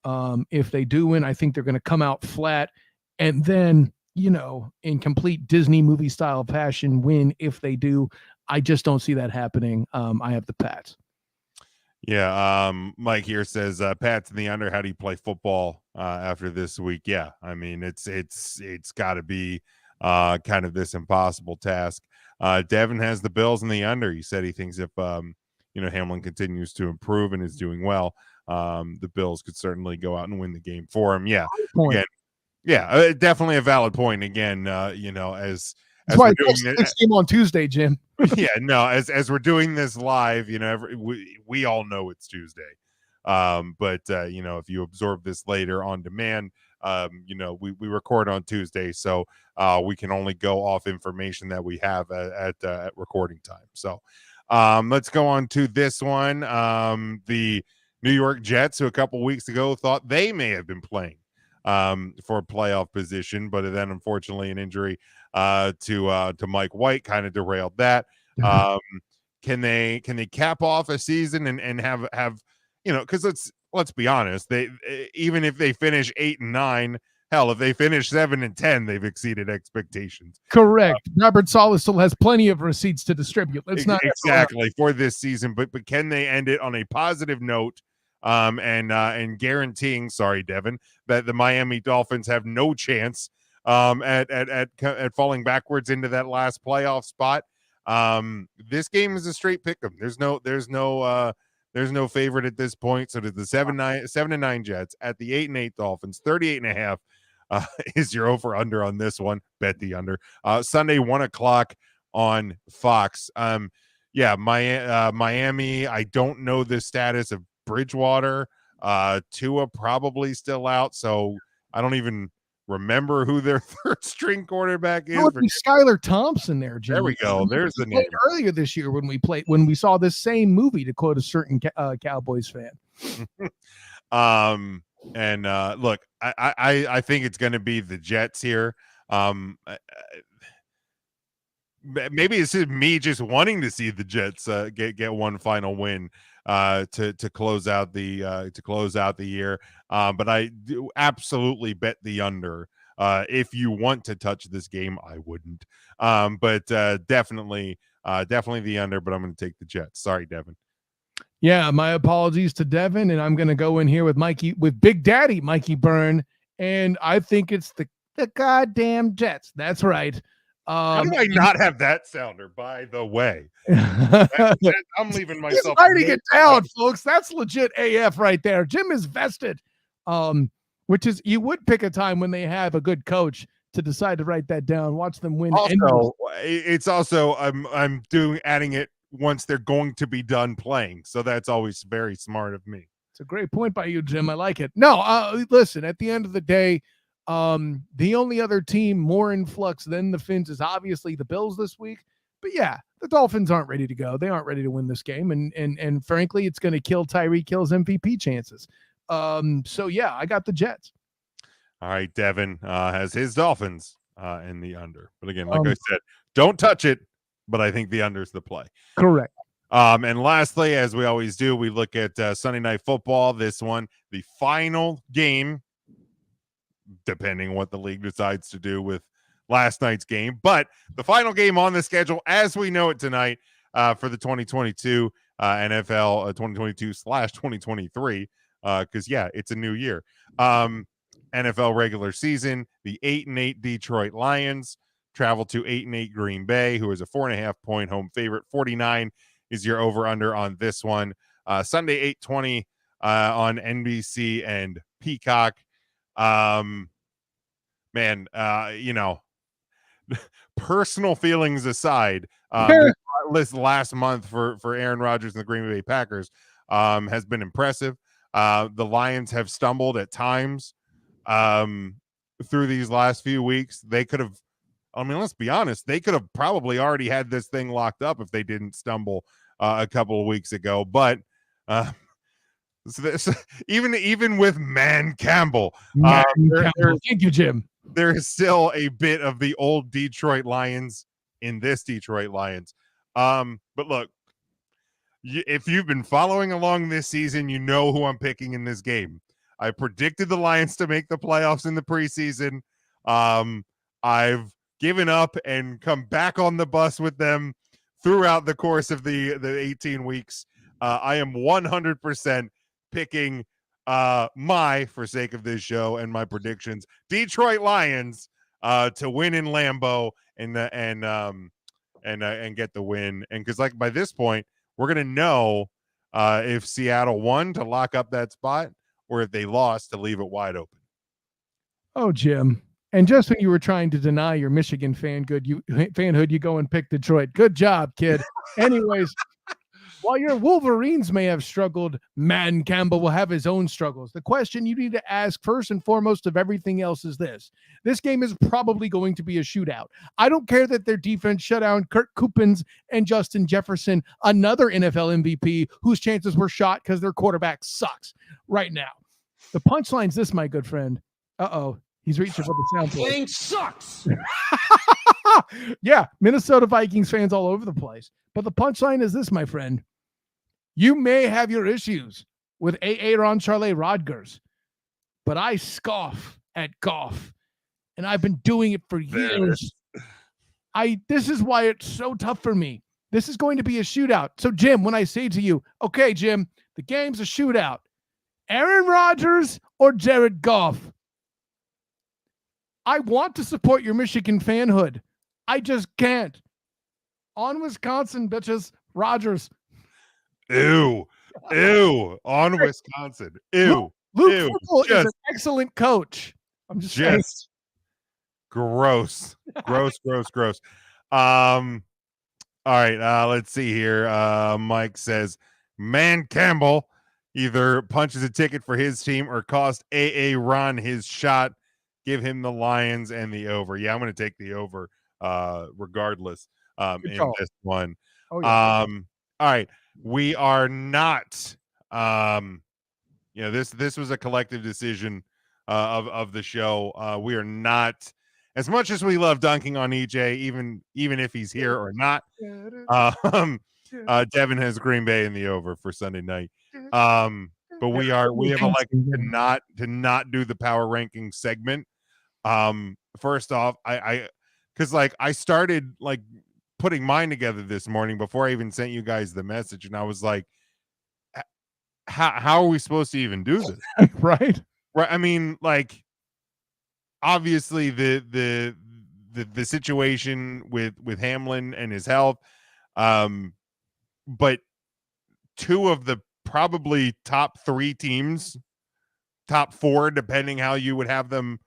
If they do win, I think they're going to come out flat, and then, in complete Disney movie style fashion, win if they do. I just don't see that happening. I have the Pats. Yeah. Mike here says, Pats in the under. How do you play football after this week? Yeah. I mean, it's got to be kind of this impossible task. Devin has the Bills in the under. He said he thinks if, Hamlin continues to improve and is doing well, the Bills could certainly go out and win the game for him. Yeah. Again, yeah, definitely a valid point. Again, as that's why next game on Tuesday, Jim. Yeah, no, as we're doing this live, we all know it's Tuesday. But if you absorb this later on demand, we record on Tuesday, so we can only go off information that we have at recording time. So let's go on to this one. The New York Jets, who a couple weeks ago thought they may have been playing for a playoff position, but then unfortunately an injury to Mike White kind of derailed that. Can they cap off a season and have because let's be honest, they even if they finish 8-9, hell, if they finish 7-10, they've exceeded expectations. Correct. Robert Saleh still has plenty of receipts to distribute. Let's not exactly for this season, but can they end it on a positive note? And guaranteeing, sorry, Devin, that the Miami Dolphins have no chance at falling backwards into that last playoff spot. This game is a straight pick 'em. There's no favorite at this point. So to the 7-9 Jets at the 8-8 Dolphins, 38.5 is your over under on this one. Bet the under. Sunday 1 o'clock on Fox. Miami. I don't know the status of Bridgewater. Tua probably still out, so I don't even remember who their third string quarterback is. Skylar Thompson there, Jim. There we go. There's the name. Earlier this year when we saw this same movie, to quote a certain Cowboys fan. And look, I think it's going to be the Jets here. Maybe it's just me just wanting to see the Jets get one final win to close out the year. But I do absolutely bet the under. If you want to touch this game, I wouldn't. But definitely the under. But I'm going to take the Jets. Sorry, Devin. Yeah, my apologies to Devin, and I'm going to go in here with Big Daddy Mikey Byrne, and I think it's the goddamn Jets. That's right. How do I not have that sounder, by the way? I'm leaving myself. He's writing it down, folks. That's legit AF right there. Jim is vested, which is you would pick a time when they have a good coach to decide to write that down. Watch them win. Also, it's also I'm adding it once they're going to be done playing. So that's always very smart of me. It's a great point by you, Jim. I like it. No, listen, at the end of the day, the only other team more in flux than the Finns is obviously the Bills this week. But yeah, the Dolphins aren't ready to go. They aren't ready to win this game. And frankly, it's going to kill Tyreek Hill's MVP chances. So yeah, I got the Jets. All right, Devin has his Dolphins in the under. But again, like I said, don't touch it. But I think the under is the play. Correct. And lastly, as we always do, we look at Sunday Night Football. This one, the final game, depending what the league decides to do with last night's game. But the final game on the schedule, as we know it tonight, for the 2022 NFL 2022/2023, because yeah, it's a new year. NFL regular season, the 8-8 Detroit Lions travel to 8-8 Green Bay, who is a 4.5-point home favorite. 49 is your over-under on this one. Sunday, 8:20 on NBC and Peacock. Personal feelings aside, this last month for Aaron Rodgers and the Green Bay Packers has been impressive. The Lions have stumbled at times through these last few weeks. They could have, let's be honest, they could have probably already had this thing locked up if they didn't stumble a couple of weeks ago. But even with Campbell, thank you, Jim. There is still a bit of the old Detroit Lions in this Detroit Lions. But look, if you've been following along this season, you know who I'm picking in this game. I predicted the Lions to make the playoffs in the preseason. I've given up and come back on the bus with them throughout the course of the 18 weeks. I am 100% picking for sake of this show and my predictions, Detroit Lions to win in Lambeau and get the win. And because by this point, we're gonna know if Seattle won to lock up that spot or if they lost to leave it wide open. Oh, Jim. And just when you were trying to deny your Michigan fanhood, you go and pick Detroit. Good job, kid. Anyways, while your Wolverines may have struggled, Campbell will have his own struggles. The question you need to ask first and foremost of everything else is this. This game is probably going to be a shootout. I don't care that their defense shut down Kirk Cousins and Justin Jefferson, another NFL MVP whose chances were shot because their quarterback sucks right now. The punchline's this, my good friend. Uh-oh. He's reaching for the soundboard. Thing sucks. Yeah, Minnesota Vikings fans all over the place. But the punchline is this, my friend. You may have your issues with Aaron Charlie Rodgers, but I scoff at golf, and I've been doing it for years. This is why it's so tough for me. This is going to be a shootout. So, Jim, when I say to you, okay, Jim, the game's a shootout, Aaron Rodgers or Jared Goff? I want to support your Michigan fanhood. I just can't. On Wisconsin, bitches. Rodgers. Ew. On Wisconsin. Ew. Luke Fickell is an excellent coach. I'm just saying. Gross. All right. Let's see here. Mike says, Campbell either punches a ticket for his team or cost A.A. Ron his shot. Give him the Lions and the over. Yeah, I'm going to take the over regardless in this one. Oh, yeah. All right. We are not this was a collective decision of the show. We are not, as much as we love dunking on EJ, even if he's here or not. Devin has Green Bay in the over for Sunday night. But we have elected to not do the power ranking segment. First off, because I started like putting mine together this morning before I even sent you guys the message, and I was like, how are we supposed to even do this? Right. I mean, like, obviously the situation with Hamlin and his health, but two of the probably top 3 teams, top 4, depending how you would have them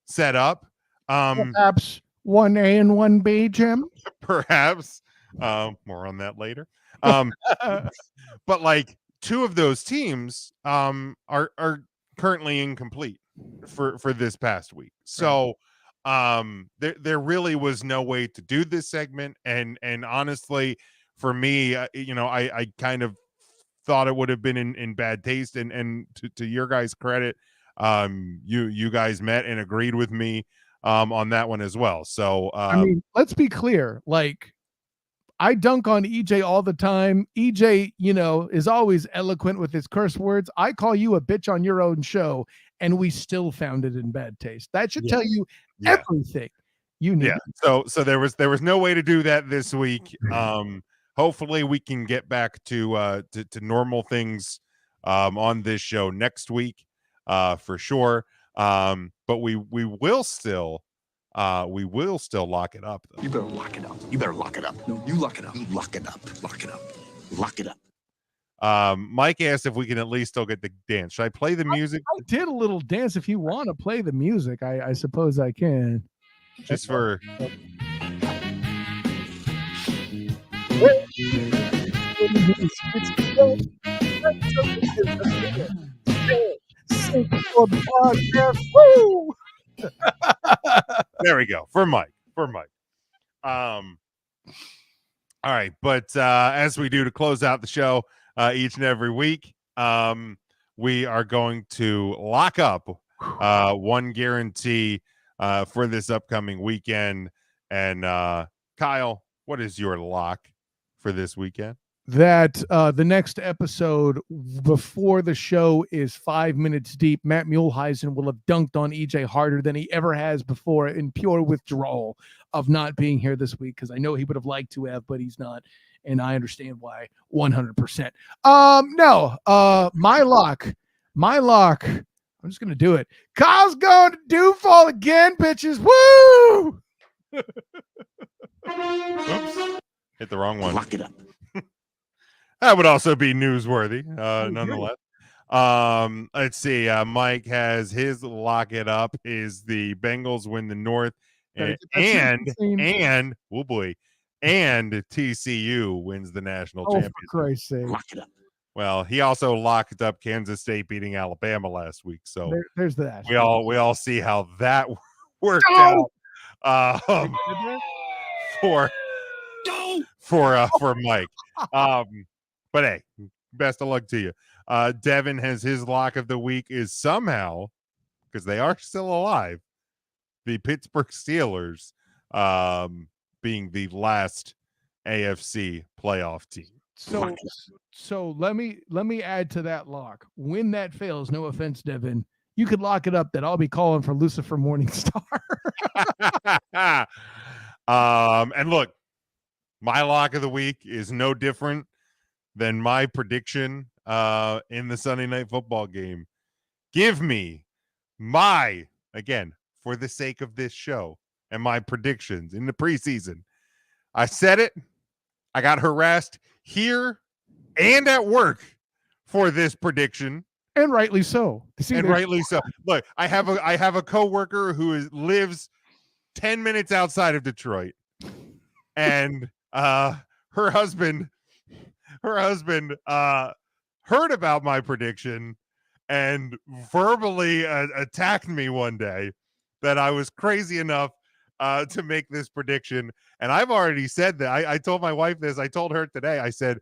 set up. Perhaps 1A and 1B, Jim. Perhaps. More on that later. But like 2 of those teams are currently incomplete for this past week. So there really was no way to do this segment, and honestly, for me, I kind of thought it would have been in bad taste, and to your guys' credit, you guys met and agreed with me on that one as well. So I mean, let's be clear, like, I dunk on EJ all the time. EJ, is always eloquent with his curse words. I call you a bitch on your own show, and we still found it in bad taste. That should tell you everything you need. Yeah. So there was no way to do that this week. Hopefully we can get back to normal things on this show next week for sure. But we will still lock it up, though. You better lock it up. You better lock it up. No, you lock it up. You lock it up. Lock it up. Lock it up. Mike asked if we can at least still get the dance. Should I play the music? I did a little dance. If you want to play the music, I suppose I can. Just for there we go. For Mike. All right, but as we do to close out the show each and every week, we are going to lock up one guarantee for this upcoming weekend. And Kyle, what is your lock for this weekend? That the next episode before the show is 5 minutes deep, Matt Muehlheisen will have dunked on EJ harder than he ever has before in pure withdrawal of not being here this week, because I know he would have liked to have, but he's not, and I understand why 100%. My lock, I'm just gonna do it. Kyle's going to do fall again, bitches. Woo! Oops, hit the wrong one. Lock it up. That would also be newsworthy, nonetheless. Let's see. Mike has his lock it up is the Bengals win the North, and oh boy, and TCU wins the national championship. For Christ's sake. Lock it up. Well, he also locked up Kansas State beating Alabama last week, so there's that. We all see how that worked out for Mike. But hey, best of luck to you. Devin has his lock of the week is somehow, because they are still alive, the Pittsburgh Steelers being the last AFC playoff team. So let me add to that lock. When that fails, no offense, Devin, you could lock it up that I'll be calling for Lucifer Morningstar. And look, my lock of the week is no different than my prediction in the Sunday Night Football game. Give me again, for the sake of this show and my predictions in the preseason. I said it. I got harassed here and at work for this prediction. And rightly so. Rightly so. Look, I have a coworker who lives 10 minutes outside of Detroit. And her husband heard about my prediction and verbally attacked me one day that I was crazy enough to make this prediction. And I've already said that. I told my wife this. I told her today. I said,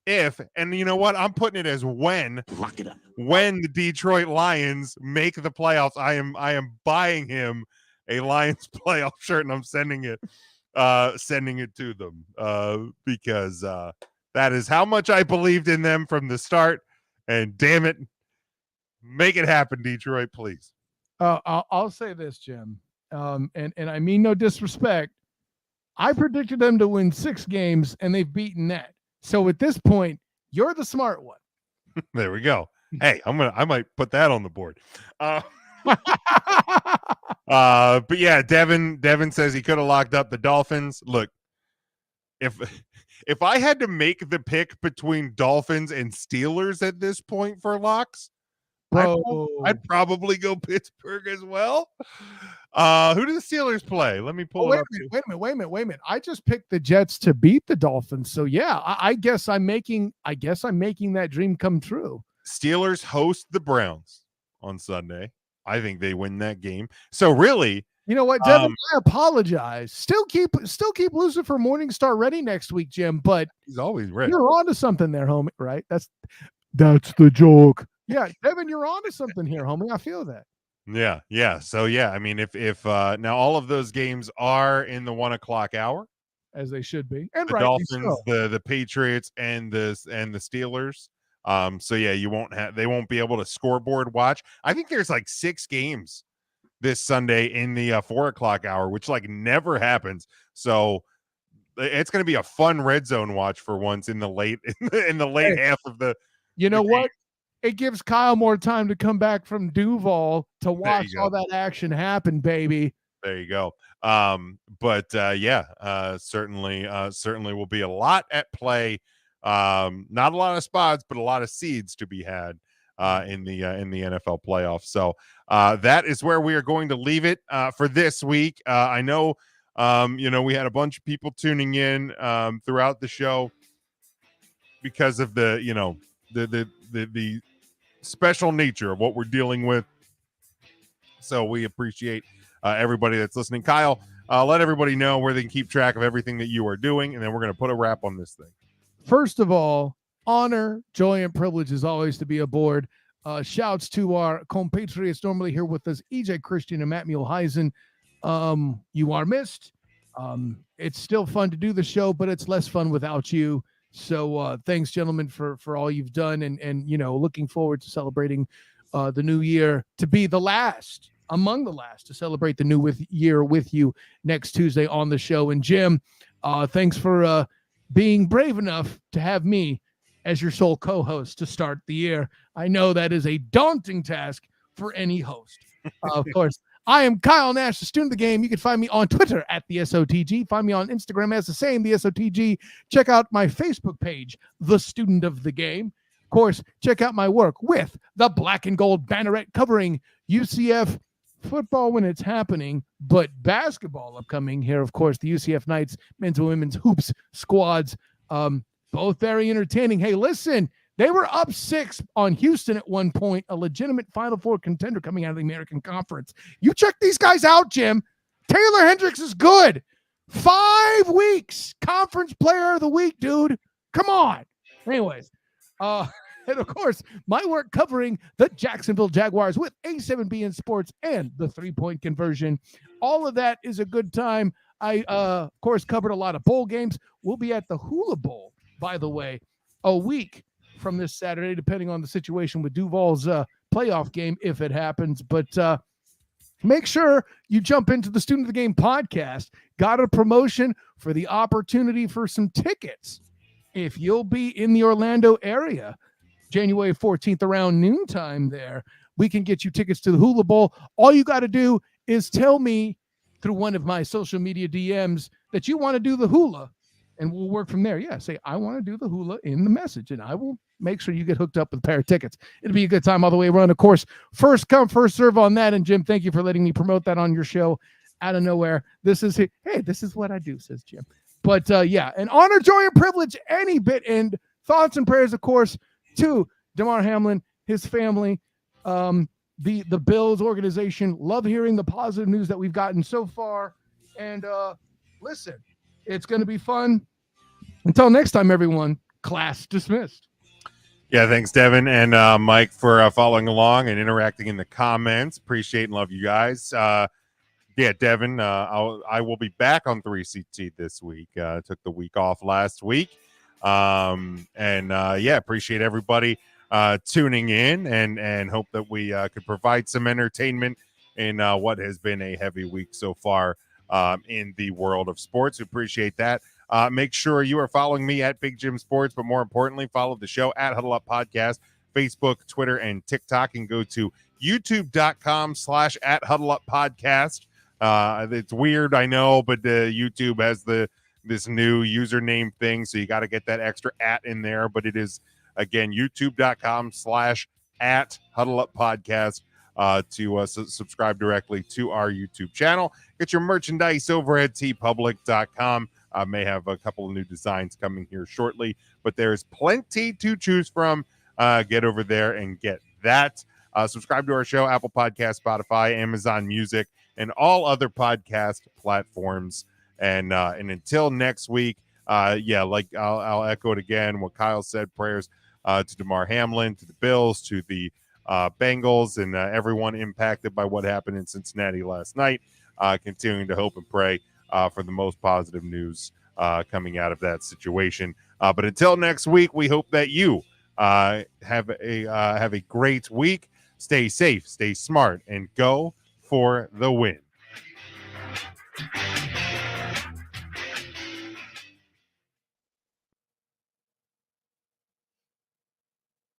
if, and you know what? I'm putting it as when. Lock it up. When the Detroit Lions make the playoffs, I am buying him a Lions playoff shirt, and I'm sending it to them because that is how much I believed in them from the start. And damn it, make it happen, Detroit, please. I'll say this, Jim, and I mean no disrespect. I predicted them to win 6 games, and they've beaten that. So at this point, you're the smart one. There we go. Hey, I might put that on the board. But yeah, Devin says he could have locked up the Dolphins. Look, if I had to make the pick between Dolphins and Steelers at this point for locks, I'd probably go Pittsburgh as well. Who do the Steelers play? Let me pull it up. Wait a minute. I just picked the Jets to beat the Dolphins. So yeah, I guess I'm making that dream come true. Steelers host the Browns on Sunday. I think they win that game. So really, you know what, Devin? I apologize. Still keep losing for Morningstar ready next week, Jim. But he's always ready. You're on to something there, homie. Right? That's the joke. Yeah, Devin, you're on to something here, homie. I feel that. Yeah. So yeah, I mean, if now all of those games are in the 1 o'clock hour, as they should be, and the Dolphins, the Patriots, and the Steelers. So yeah, they won't be able to scoreboard watch. I think there's like 6 games this Sunday in the 4 o'clock hour, which like never happens. So it's going to be a fun red zone watch for once in the late half of the. You know what? It gives Kyle more time to come back from Duval to watch all that action happen, baby. There you go. But certainly will be a lot at play. Not a lot of spots, but a lot of seeds to be had in the NFL playoffs. So that is where we are going to leave it for this week. I know we had a bunch of people tuning in throughout the show because of the special nature of what we're dealing with. So we appreciate everybody that's listening. Kyle, let everybody know where they can keep track of everything that you are doing, and then we're going to put a wrap on this thing. First of all, honor, joy, and privilege is always to be aboard. Shouts to our compatriots normally here with us, EJ Christian and Matt Muehlheisen. You are missed. It's still fun to do the show, but it's less fun without you. So thanks, gentlemen, for all you've done, and looking forward to celebrating the new year, to be among the last to celebrate the new year with you next Tuesday on the show. And Jim, thanks for being brave enough to have me as your sole co-host to start the year. I know that is a daunting task for any host. Of course, I am Kyle Nash, the student of the game. You can find me on Twitter at the SOTG. Find me on Instagram as the same, the SOTG. Check out my Facebook page, The Student of the Game. Of course, check out my work with the Black and Gold Banneret covering UCF football when it's happening, but basketball upcoming here. Of course, the UCF Knights men's and women's hoops squads, both very entertaining. Hey, listen, they were up 6 on Houston at one point, a legitimate Final Four contender coming out of the American Conference. You check these guys out, Jim. Taylor Hendricks is good. 5 weeks, Conference Player of the Week, dude. Come on. Anyways, and of course, my work covering the Jacksonville Jaguars with A7BN Sports and the 3-point conversion. All of that is a good time. I, of course, covered a lot of bowl games. We'll be at the Hula Bowl, by the way, a week from this Saturday, depending on the situation with Duval's playoff game, if it happens. But make sure you jump into the Student of the Game podcast. Got a promotion for the opportunity for some tickets. If you'll be in the Orlando area, January 14th around noontime there, we can get you tickets to the Hula Bowl. All you got to do is tell me through one of my social media DMs that you want to do the hula, and we'll work from there. Yeah, say, I want to do the hula in the message, and I will make sure you get hooked up with a pair of tickets. It'll be a good time all the way around. Of course, first come, first serve on that. And Jim, thank you for letting me promote that on your show out of nowhere. This is what I do, says Jim. But yeah, an honor, joy, and privilege any bit. And thoughts and prayers, of course, to Damar Hamlin, his family, the Bills organization. Love hearing the positive news that we've gotten so far. And listen, it's going to be fun. Until next time, everyone, Class dismissed. Yeah, thanks, Devin and Mike, for following along and interacting in the comments. Appreciate and love you guys. Yeah, Devin, I will be back on 3CT this week. Took the week off last week. Yeah, appreciate everybody tuning in and hope that we could provide some entertainment in what has been a heavy week so far in the world of sports. We appreciate that. Make sure you are following me at Big Jim Sports, but more importantly, follow the show at Huddle Up Podcast, Facebook, Twitter, and TikTok, and go to youtube.com/at Huddle Up Podcast. It's weird, I know, but YouTube has this new username thing, so you got to get that extra at in there. But it is, again, youtube.com/at Huddle Up Podcast to subscribe directly to our YouTube channel. Get your merchandise over at tpublic.com. May have a couple of new designs coming here shortly, but there's plenty to choose from. Get over there and get that. Subscribe to our show, Apple Podcasts, Spotify, Amazon Music, and all other podcast platforms. And until next week, I'll echo it again. What Kyle said, prayers to Damar Hamlin, to the Bills, to the Bengals, and everyone impacted by what happened in Cincinnati last night. Continuing to hope and pray for the most positive news coming out of that situation. But until next week, we hope that you have a great week. Stay safe, stay smart, and go for the win.